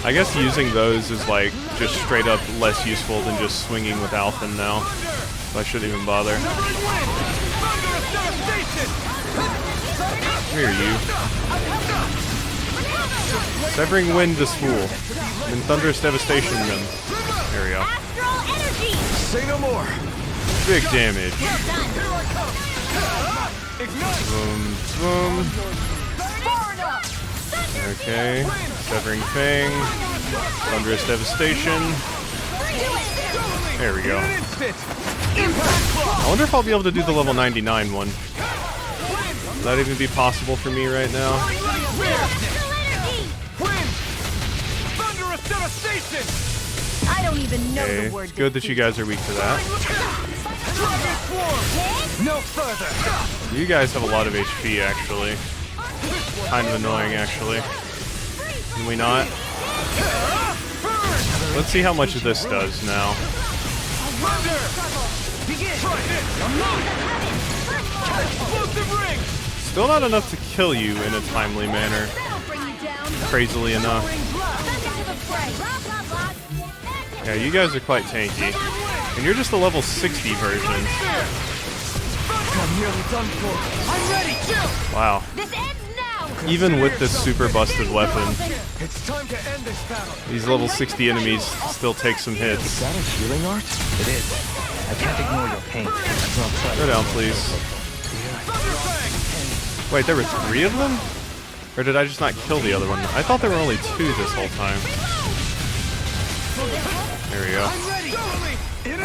I guess using those is like just straight up less useful than just swinging with Alphen now. So I shouldn't even bother. Here, you. Severing Wind this fool. And Thunderous Devastation them. There we go. Say no more. Big damage. Boom, boom. Okay. Severing Fang. Thunderous Devastation. There we go. I wonder if I'll be able to do the level 99 one. Would that even be possible for me right now? I don't even know Okay, the word. it's good that you guys are weak to that. No further. You guys have a lot of HP, actually. Kind of annoying, actually. Can we not? Let's see how much of this does now. Still not enough to kill you in a timely manner. Crazily enough. Yeah, you guys are quite tanky. And you're just the level 60 version. Wow. Even with this super busted weapon, these level 60 enemies still take some hits. Is that a healing art? It is. I can't ignore your pain. Go down, please. Wait, there were 3 of them? Or did I just not kill the other one? I thought there were only 2 this whole time. There we go. There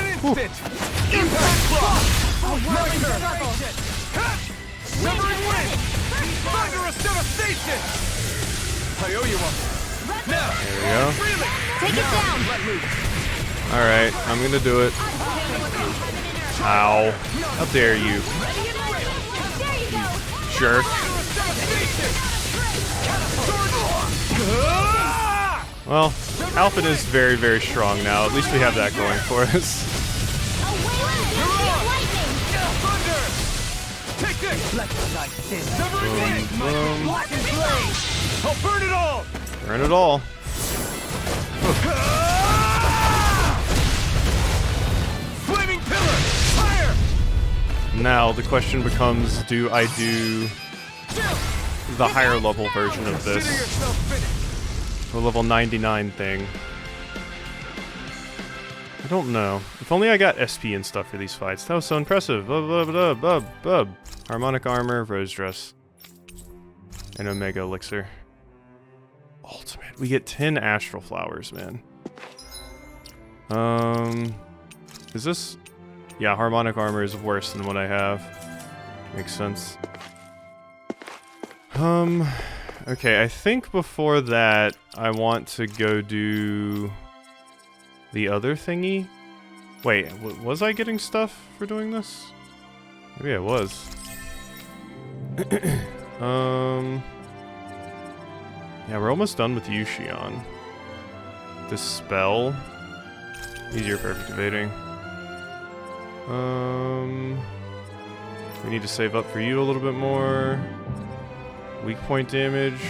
we go. Take it down. Alright, I'm gonna do it. Ow. How dare you. Jerk. Well, Alphen is very, very strong now. At least we have that going for us. Boom, boom. I'll burn it all. Burn it all. Flaming pillar. Fire. Now the question becomes, do I do the higher level version of this? The level 99 thing. I don't know. If only I got SP and stuff for these fights. That was so impressive. Harmonic armor, rose dress, and Omega elixir. Ultimate. We get 10 astral flowers, man. Is this? Yeah, harmonic armor is worse than what I have. Makes sense. Okay, I think before that, I want to go do the other thingy. Wait, was I getting stuff for doing this? Maybe I was. Yeah, we're almost done with Yushion. Dispel. Easier perfect evading. We need to save up for you a little bit more. Weak point damage.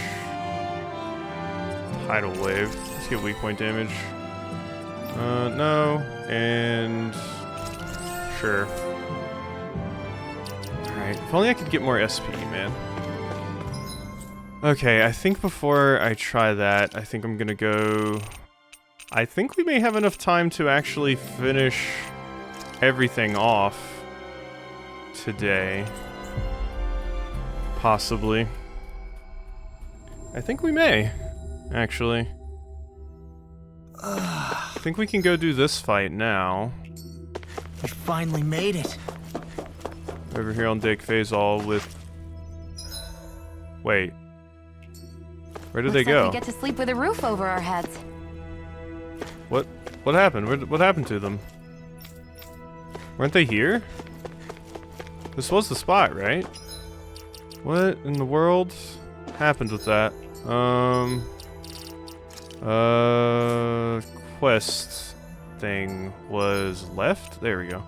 Tidal wave. Let's get weak point damage. No. And... sure. Alright, if only I could get more SP, man. Okay, I think before I try that, I think I'm gonna go... I think we may have enough time to actually finish everything off today. Possibly. I think we may, actually. I think we can go do this fight now. We finally made it. Over here on Dick Phasal with... Wait. Where did they go? Looks like we get to sleep with a roof over our heads. What happened? What happened to them? Weren't they here? This was the spot, right? What in the world happened with that? Quest thing was left? There we go.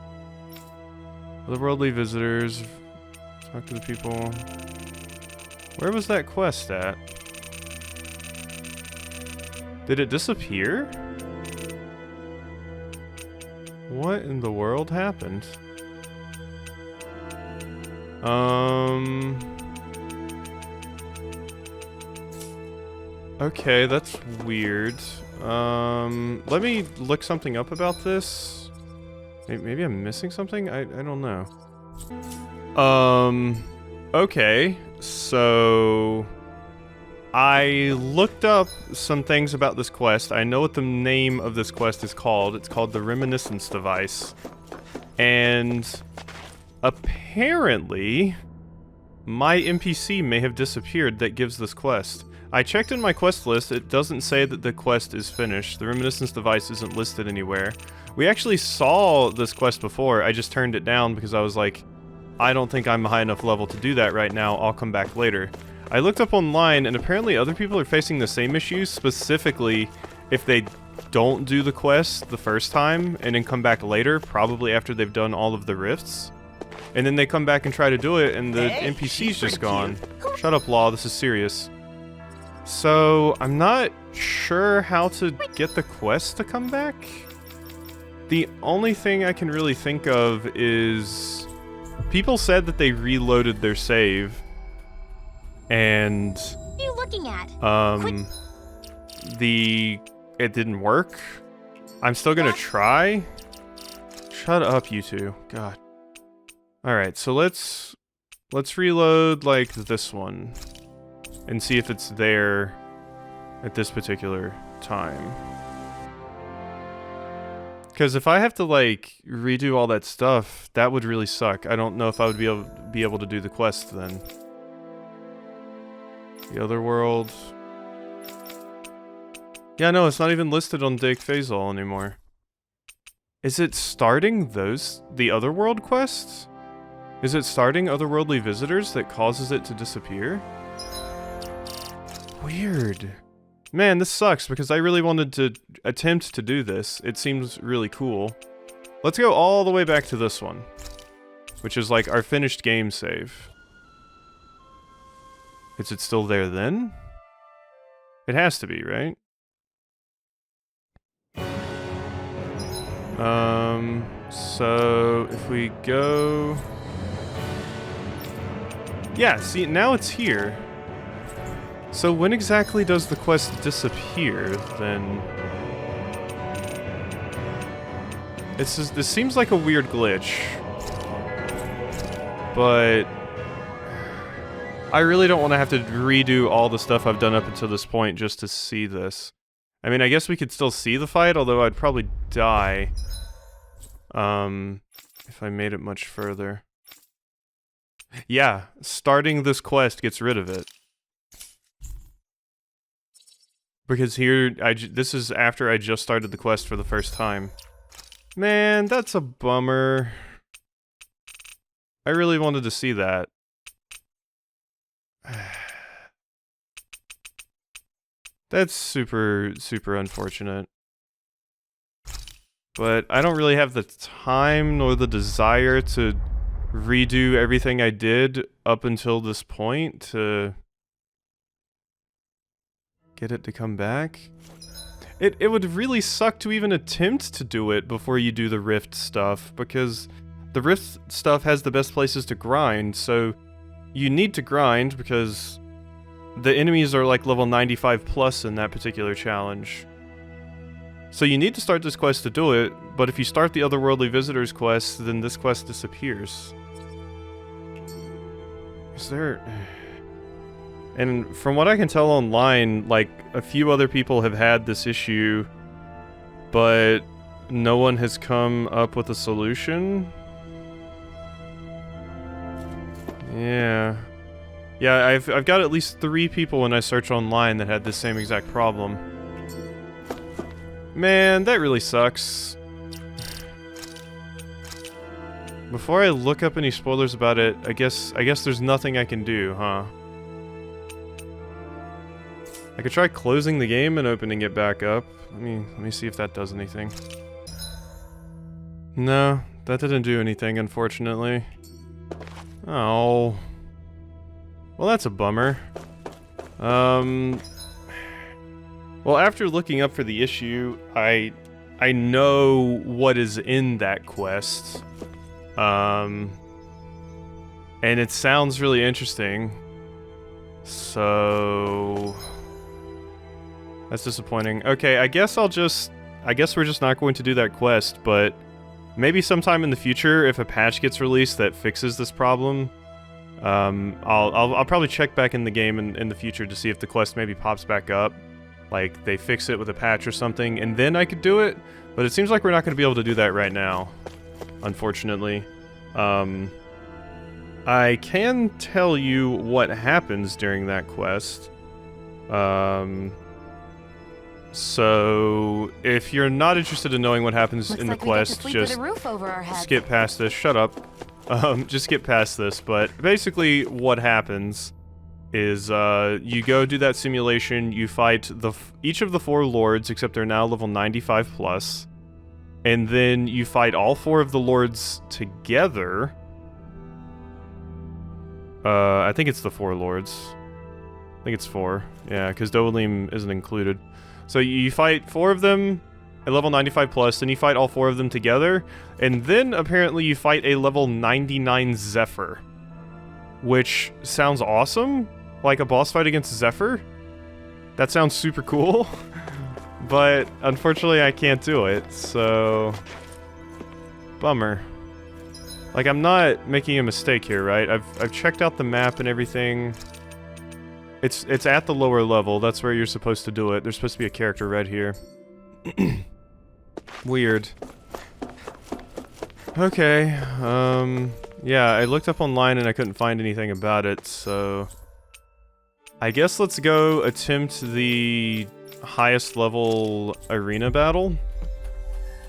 Otherworldly visitors. Talk to the people. Where was that quest at? Did it disappear? What in the world happened? Okay, that's weird. Let me look something up about this. Maybe I'm missing something? I don't know. Okay, so... I looked up some things about this quest. I know what the name of this quest is called. It's called the Reminiscence device. And apparently, my NPC may have disappeared that gives this quest. I checked in my quest list. It doesn't say that the quest is finished. The Reminiscence device isn't listed anywhere. We actually saw this quest before. I just turned it down because I was like, I don't think I'm a high enough level to do that right now. I'll come back later. I looked up online, and apparently other people are facing the same issues, specifically if they don't do the quest the first time and then come back later, probably after they've done all of the rifts. And then they come back and try to do it, and the NPC's just gone. Shut up, Law, this is serious. So, I'm not sure how to get the quest to come back. The only thing I can really think of is... people said that they reloaded their save. And... What are you looking at? It didn't work. I'm still gonna try. Shut up, you two. God. Alright, so let's reload, like, this one. And see if it's there at this particular time. Because if I have to, like, redo all that stuff, that would really suck. I don't know if I would be able to do the quest then. The other world. Yeah, no, it's not even listed on Dake Phasal anymore. Is it starting the Otherworld quests? Is it starting otherworldly visitors that causes it to disappear? Weird. Man, this sucks because I really wanted to attempt to do this. It seems really cool. Let's go all the way back to this one, which is like our finished game save. Is it still there then? It has to be, right? So if we go... Yeah, see, now it's here. So when exactly does the quest disappear, then? This seems like a weird glitch. But... I really don't want to have to redo all the stuff I've done up until this point just to see this. I mean, I guess we could still see the fight, although I'd probably die. If I made it much further. Yeah, starting this quest gets rid of it. Because here, this is after I just started the quest for the first time. Man, that's a bummer. I really wanted to see that. That's super, super unfortunate. But I don't really have the time nor the desire to redo everything I did up until this point to get it to come back. It would really suck to even attempt to do it before you do the Rift stuff, because the Rift stuff has the best places to grind, so you need to grind because the enemies are like level 95 plus in that particular challenge. So you need to start this quest to do it, but if you start the Otherworldly Visitors quest, then this quest disappears. Is there... And from what I can tell online, like, a few other people have had this issue, but no one has come up with a solution? Yeah. Yeah, I've got at least 3 people when I search online that had the same exact problem. Man, that really sucks. Before I look up any spoilers about it, I guess there's nothing I can do, huh? I could try closing the game and opening it back up. Let me see if that does anything. No, that didn't do anything, unfortunately. Oh. Well, that's a bummer. Well, after looking up for the issue, I know what is in that quest. And it sounds really interesting. So that's disappointing. Okay, I guess we're just not going to do that quest, but maybe sometime in the future, if a patch gets released that fixes this problem, I'll probably check back in the game in the future to see if the quest maybe pops back up. Like, they fix it with a patch or something, and then I could do it, but it seems like we're not going to be able to do that right now, unfortunately. I can tell you what happens during that quest. So, if you're not interested in knowing what happens in the quest, just skip past this. Shut up. Just skip past this, but basically what happens is you go do that simulation, you fight each of the 4 lords, except they're now level 95 plus, and then you fight all 4 of the lords together. I think it's the 4 lords. I think it's 4. Yeah, because Dolim isn't included. So you fight 4 of them at level 95 plus, then you fight all 4 of them together, and then apparently you fight a level 99 Zephyr, which sounds awesome. Like a boss fight against Zephyr? That sounds super cool. But unfortunately I can't do it, so bummer. Like, I'm not making a mistake here, right? I've checked out the map and everything. It's at the lower level. That's where you're supposed to do it. There's supposed to be a character red here. Weird. Okay, yeah, I looked up online and I couldn't find anything about it, so I guess let's go attempt the highest level arena battle.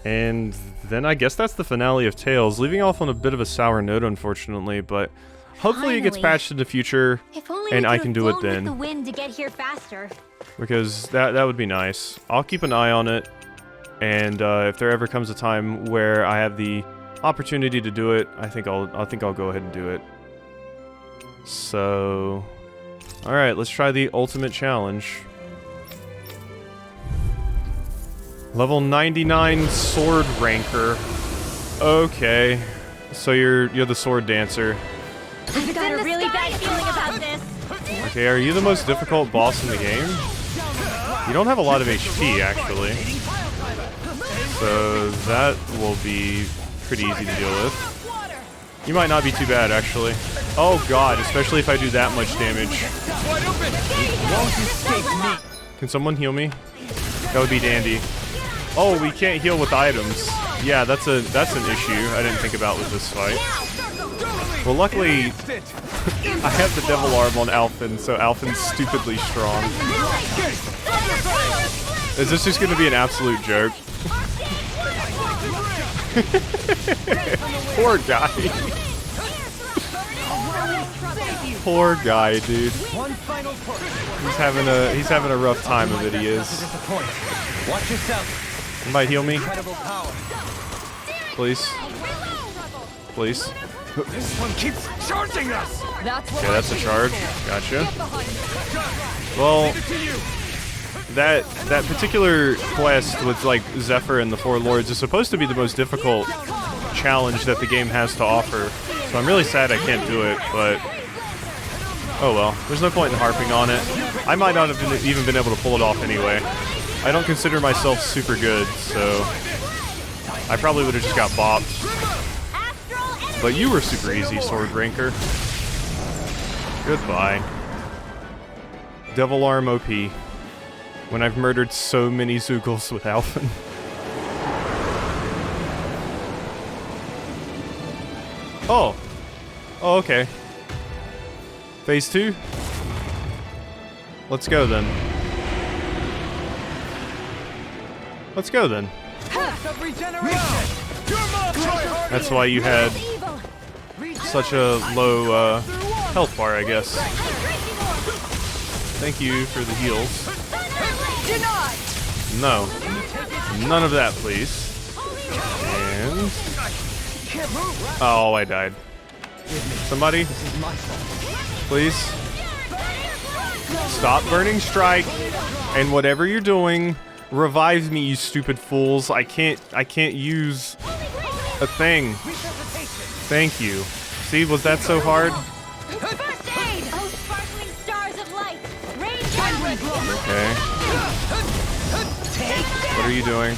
And then I guess that's the finale of Tales, leaving off on a bit of a sour note, unfortunately, but hopefully it gets patched in the future and I can do it then. With the wind to get here faster. Because that would be nice. I'll keep an eye on it, and if there ever comes a time where I have the opportunity to do it, I think I'll go ahead and do it. So, all right, let's try the ultimate challenge. Level 99 sword ranker. Okay, so you're the sword dancer. I've got a really bad feeling about this. Okay, are you the most difficult boss in the game? You don't have a lot of HP, actually. So that will be pretty easy to deal with. You might not be too bad, actually. Oh god, especially if I do that much damage. Can someone heal me? That would be dandy. Oh, we can't heal with items. Yeah, that's an issue I didn't think about with this fight. Well, luckily, I have the Devil Arm on Alphen, so Alphen's stupidly strong. Is this just gonna be an absolute joke? Poor guy. Poor guy, dude. He's having a rough time of it, he is. Watch yourself. Somebody heal me. Incredible power. Please. Please. This one keeps charging us. Okay, that's a charge. Gotcha. Well, that particular quest with like Zephyr and the Four Lords is supposed to be the most difficult challenge that the game has to offer. So I'm really sad I can't do it, but oh well. There's no point in harping on it. I might not have even been able to pull it off anyway. I don't consider myself super good, so I probably would have just got bopped. But you were super easy, Sword Ranker. Goodbye. Devil Arm OP. When I've murdered so many Zeugles with Alphen. Oh. Oh, okay. Phase 2? Let's go then. Let's go then. That's why you had such a low health bar, I guess. Thank you for the heals. No. None of that, please. And... oh, I died. Somebody? Please? Stop Burning Strike. And whatever you're doing, revive me, you stupid fools. I can't use a thing. Thank you. See, was that so hard? Okay. What are you doing?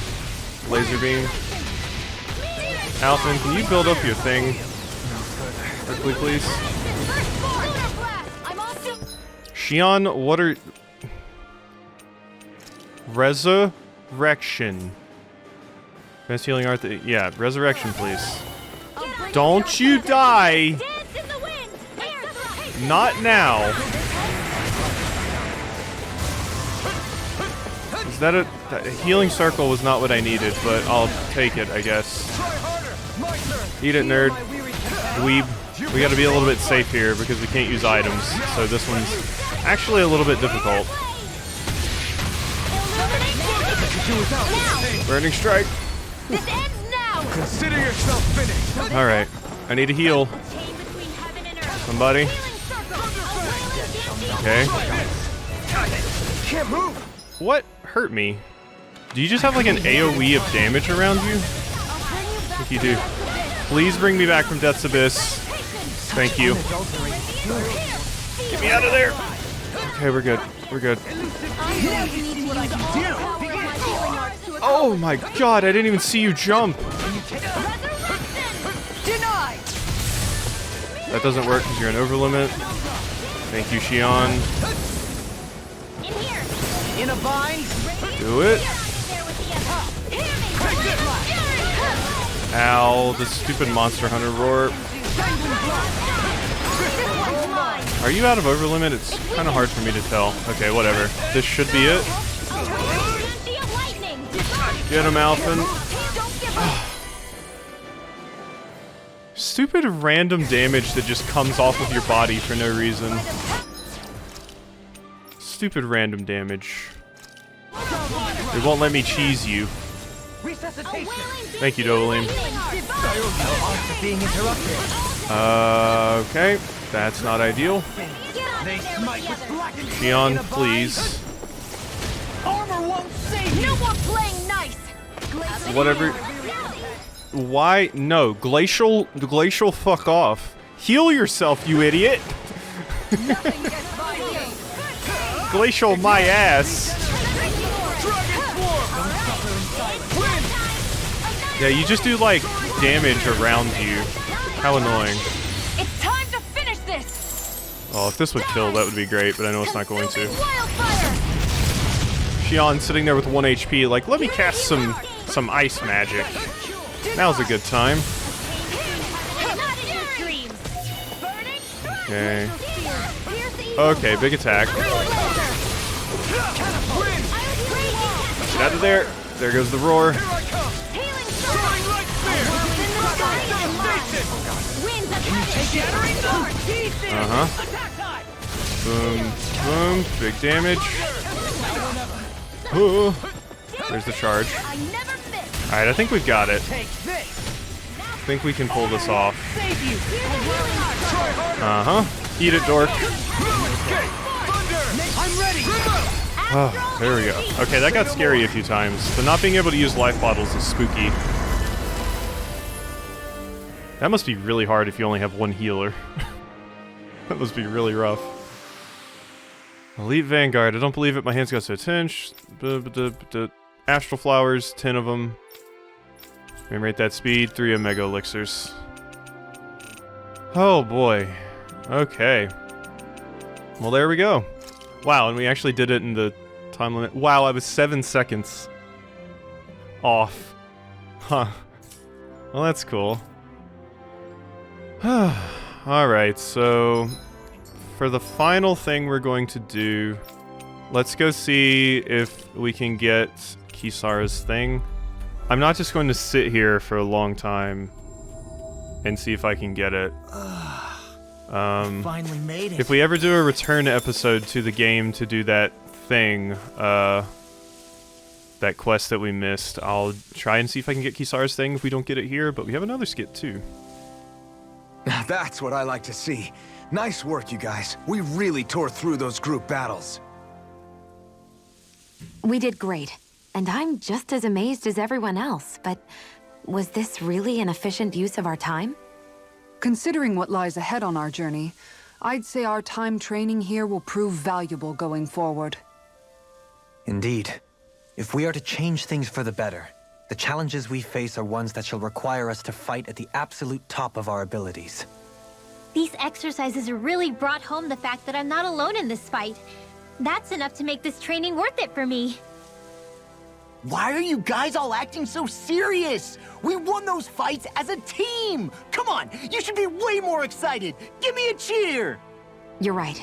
Laser beam? Alphen, can you build up your thing? Quickly, please. Xion, what are... Resurrection. Best healing art... yeah, resurrection, please. Don't you die! Not now. Is that a healing circle was not what I needed, but I'll take it, I guess. Eat it, nerd. Dweeb. We gotta be a little bit safe here because we can't use items, so this one's actually a little bit difficult. Burning Strike. Consider yourself finished. Alright. I need a heal. Somebody. Okay. Can't move. What hurt me? Do you just have like an AoE of damage around you? I think you do. Please bring me back from Death's Abyss. Thank you. Get me out of there. Okay, we're good. We're good. Oh my god, I didn't even see you jump. That doesn't work because you're an overlimit. Thank you, Xion. In a bind. Do it. Ow, the stupid Monster Hunter roar. Are you out of overlimit? It's kind of hard for me to tell. Okay, whatever. This should be it. Get him, Alphen. Stupid random damage that just comes off of your body for no reason. Stupid random damage. It won't let me cheese you. Thank you, Dovalim. Okay. That's not ideal. Xion, please. No more playing nice. Whatever. Why? No. Glacial fuck off. Heal yourself, you idiot. Glacial my ass. Yeah, you just do like damage around you. How annoying. It's time to finish this. Oh, if this would kill, that would be great, but I know it's not going to. Xion sitting there with 1 HP, like, let me cast some ice magic. Now's a good time. Okay. Okay, big attack. Out of there. There goes the roar. Here I come! Healing Throwing sword! light spear! Winds of Shattering sword! Uh-huh. Attack time! Boom, boom. Big damage. Ooh. There's the charge. I never miss. Alright, I think we've got it. Take this! I think we can pull this off. Save you! Try harder! Uh-huh. Eat it, dork. Escape! Thunder! I'm ready! Remote! Oh, there we go. Okay, that got scary a few times. The not being able to use life bottles is spooky. That must be really hard if you only have one healer. That must be really rough. Elite Vanguard. I don't believe it. My hands got so tense. Astral Flowers, 10 of them. Rate that speed, 3 Omega Elixirs. Oh boy. Okay. Well, there we go. Wow, and we actually did it in the time limit. Wow, I was 7 seconds off. Huh. Well, that's cool. Alright, so for the final thing we're going to do, let's go see if we can get Kisara's thing. I'm not just going to sit here for a long time and see if I can get it. Finally made it. If we ever do a return episode to the game to do that thing, that quest that we missed, I'll try and see if I can get Kisara's thing if we don't get it here, but we have another skit too. Now that's what I like to see. Nice work, you guys. We really tore through those group battles. We did great, and I'm just as amazed as everyone else, but was this really an efficient use of our time? Considering what lies ahead on our journey, I'd say our time training here will prove valuable going forward. Indeed. If we are to change things for the better, the challenges we face are ones that shall require us to fight at the absolute top of our abilities. These exercises really brought home the fact that I'm not alone in this fight. That's enough to make this training worth it for me. Why are you guys all acting so serious? We won those fights as a team! Come on, you should be way more excited! Give me a cheer! You're right.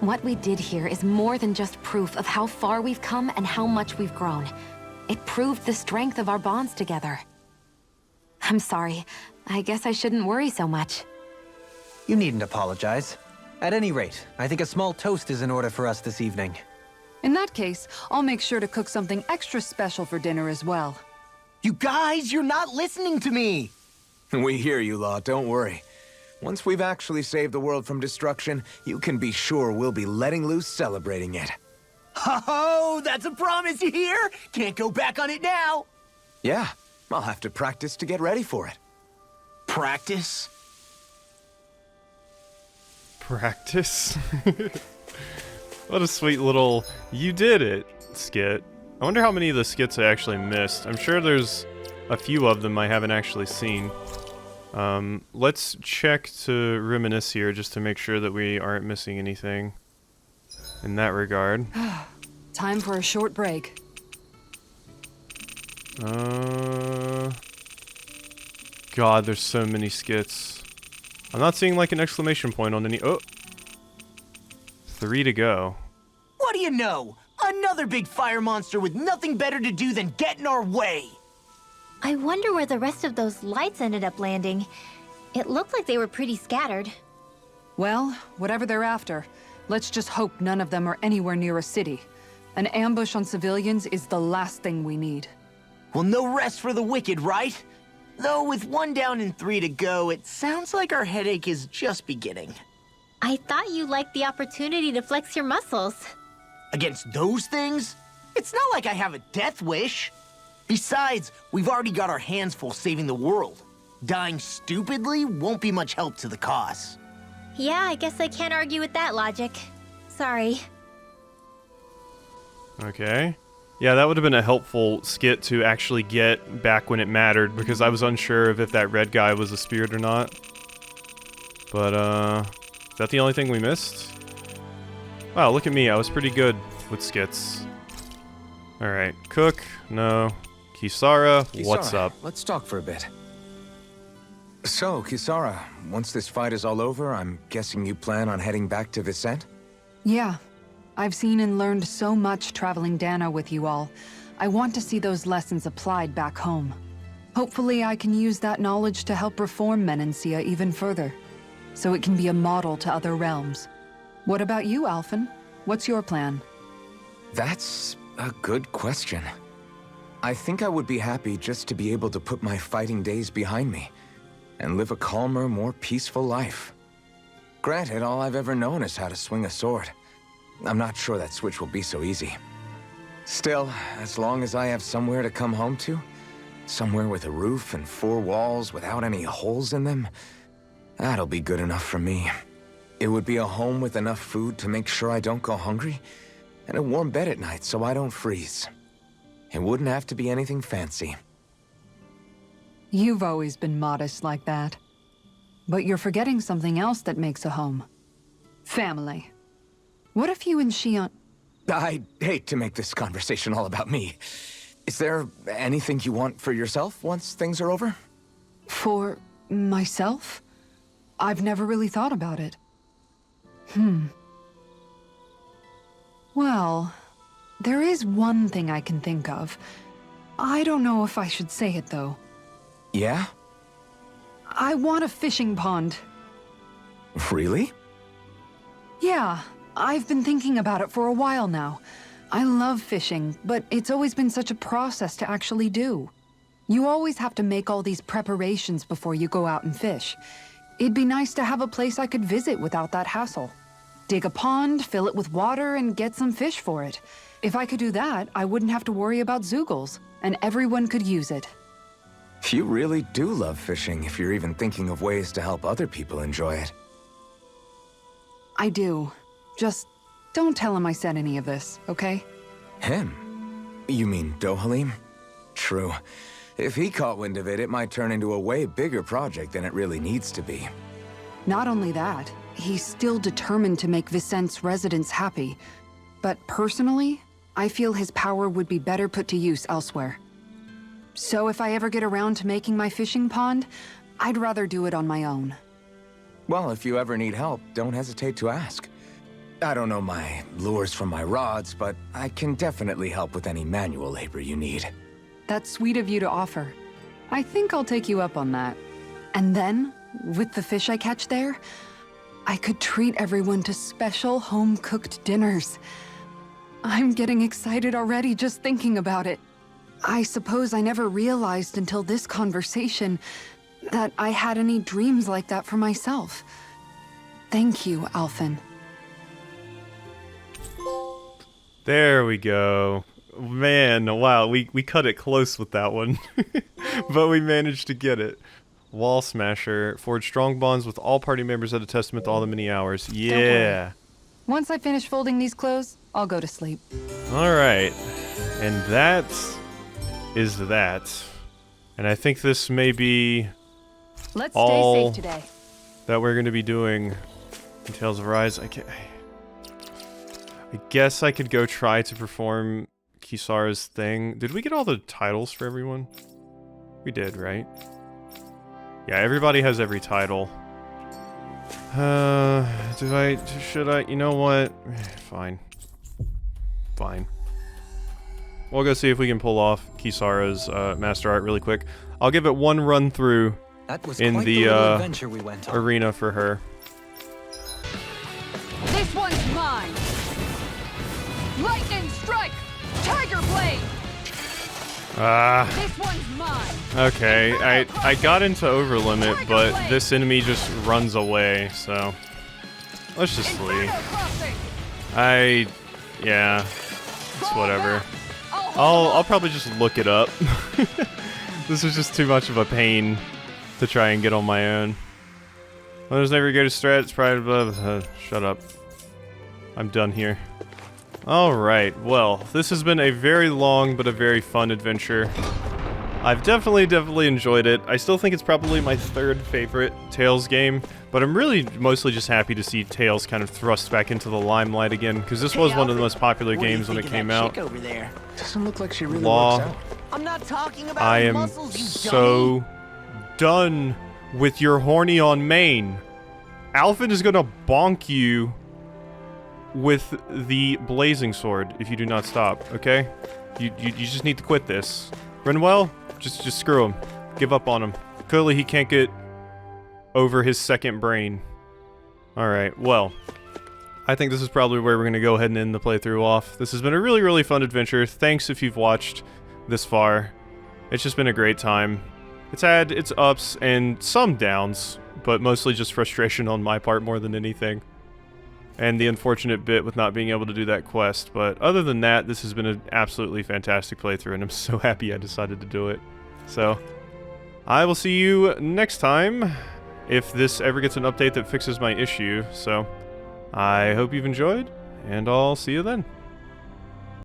What we did here is more than just proof of how far we've come and how much we've grown. It proved the strength of our bonds together. I'm sorry. I guess I shouldn't worry so much. You needn't apologize. At any rate, I think a small toast is in order for us this evening. In that case, I'll make sure to cook something extra special for dinner as well. You guys, you're not listening to me! We hear you, Law, don't worry. Once we've actually saved the world from destruction, you can be sure we'll be letting loose celebrating it. Oh, that's a promise, you hear? Can't go back on it now! Yeah, I'll have to practice to get ready for it. Practice? Practice? What a sweet little "you did it" skit. I wonder how many of the skits I actually missed. I'm sure there's a few of them I haven't actually seen. Let's check to reminisce here just to make sure that we aren't missing anything in that regard. Time for a short break. God, there's so many skits. I'm not seeing like an exclamation point on any. Oh! 3 to go. What do you know? Another big fire monster with nothing better to do than get in our way! I wonder where the rest of those lights ended up landing. It looked like they were pretty scattered. Well, whatever they're after, let's just hope none of them are anywhere near a city. An ambush on civilians is the last thing we need. Well, no rest for the wicked, right? Though with 1 down and 3 to go, it sounds like our headache is just beginning. I thought you liked the opportunity to flex your muscles. Against those things? It's not like I have a death wish. Besides, we've already got our hands full saving the world. Dying stupidly won't be much help to the cause. Yeah, I guess I can't argue with that logic. Sorry. Okay. Yeah, that would have been a helpful skit to actually get back when it mattered, because I was unsure of if that red guy was a spirit or not. But, is that the only thing we missed? Wow, look at me, I was pretty good with skits. Alright, Cook, no. Kisara, what's Kisara, up? Let's talk for a bit. So, Kisara, once this fight is all over, I'm guessing you plan on heading back to Vicente? Yeah. I've seen and learned so much traveling Dahna with you all. I want to see those lessons applied back home. Hopefully I can use that knowledge to help reform Menancia even further, so it can be a model to other realms. What about you, Alphen? What's your plan? That's a good question. I think I would be happy just to be able to put my fighting days behind me and live a calmer, more peaceful life. Granted, all I've ever known is how to swing a sword. I'm not sure that switch will be so easy. Still, as long as I have somewhere to come home to, somewhere with a roof and 4 walls without any holes in them, that'll be good enough for me. It would be a home with enough food to make sure I don't go hungry, and a warm bed at night so I don't freeze. It wouldn't have to be anything fancy. You've always been modest like that. But you're forgetting something else that makes a home. Family. What if you and Shion... I'd hate to make this conversation all about me. Is there anything you want for yourself once things are over? For myself? I've never really thought about it. Well, there is one thing I can think of. I don't know if I should say it, though. Yeah? I want a fishing pond. Really? Yeah, I've been thinking about it for a while now. I love fishing, but it's always been such a process to actually do. You always have to make all these preparations before you go out and fish. It'd be nice to have a place I could visit without that hassle. Dig a pond, fill it with water, and get some fish for it. If I could do that, I wouldn't have to worry about Zeugles, and everyone could use it. You really do love fishing if you're even thinking of ways to help other people enjoy it. I do. Just don't tell him I said any of this, okay? Him? You mean Dohalim? True. If he caught wind of it, it might turn into a way bigger project than it really needs to be. Not only that, he's still determined to make Vicente's residents happy. But personally, I feel his power would be better put to use elsewhere. So if I ever get around to making my fishing pond, I'd rather do it on my own. Well, if you ever need help, don't hesitate to ask. I don't know my lures from my rods, but I can definitely help with any manual labor you need. That's sweet of you to offer. I think I'll take you up on that. And then, with the fish I catch there, I could treat everyone to special home-cooked dinners. I'm getting excited already just thinking about it. I suppose I never realized until this conversation that I had any dreams like that for myself. Thank you, Alphen. There we go. Man, wow, we cut it close with that one. But we managed to get it. Wall Smasher. Forge strong bonds with all party members at a testament to all the many hours. Yeah. Once I finish folding these clothes, I'll go to sleep. Alright. And that is that. And I think this may be Let's all stay safe today. that we're going to be doing in Tales of Arise. I guess I could go try to perform Kisara's thing. Did we get all the titles for everyone? We did, right? Yeah, everybody has every title. Should I? You know what? Fine. Fine. We'll go see if we can pull off Kisara's Master Art really quick. I'll give it one run through in the adventure we went on. arena for her. This one's mine! Lightning strike! Tiger blade! This one's mine! Okay, I got into overlimit, but this enemy just runs away, so let's just leave. Yeah, it's whatever. I'll probably just look it up. This is just too much of a pain to try and get on my own. Well, there's never good strat, it's probably shut up. I'm done here. Alright, well, this has been a very long but a very fun adventure. I've definitely enjoyed it. I still think it's probably my third favorite Tales game, but I'm really mostly just happy to see Tales kind of thrust back into the limelight again, because this was one of the most popular games when it came out. Over there? Doesn't look like she really Law. works out. I'm not talking about I am muscles, you so done with your horny on main. Alphen is gonna bonk you with the blazing sword if you do not stop, okay? You just need to quit this. Renwell, just screw him. Give up on him. Clearly he can't get over his second brain. Alright, well, I think this is probably where we're going to go ahead and end the playthrough off. This has been a really, really fun adventure. Thanks if you've watched this far. It's just been a great time. It's had its ups and some downs, but mostly just frustration on my part more than anything. And the unfortunate bit with not being able to do that quest. But other than that, this has been an absolutely fantastic playthrough, and I'm so happy I decided to do it. So, I will see you next time, if this ever gets an update that fixes my issue. So, I hope you've enjoyed, and I'll see you then.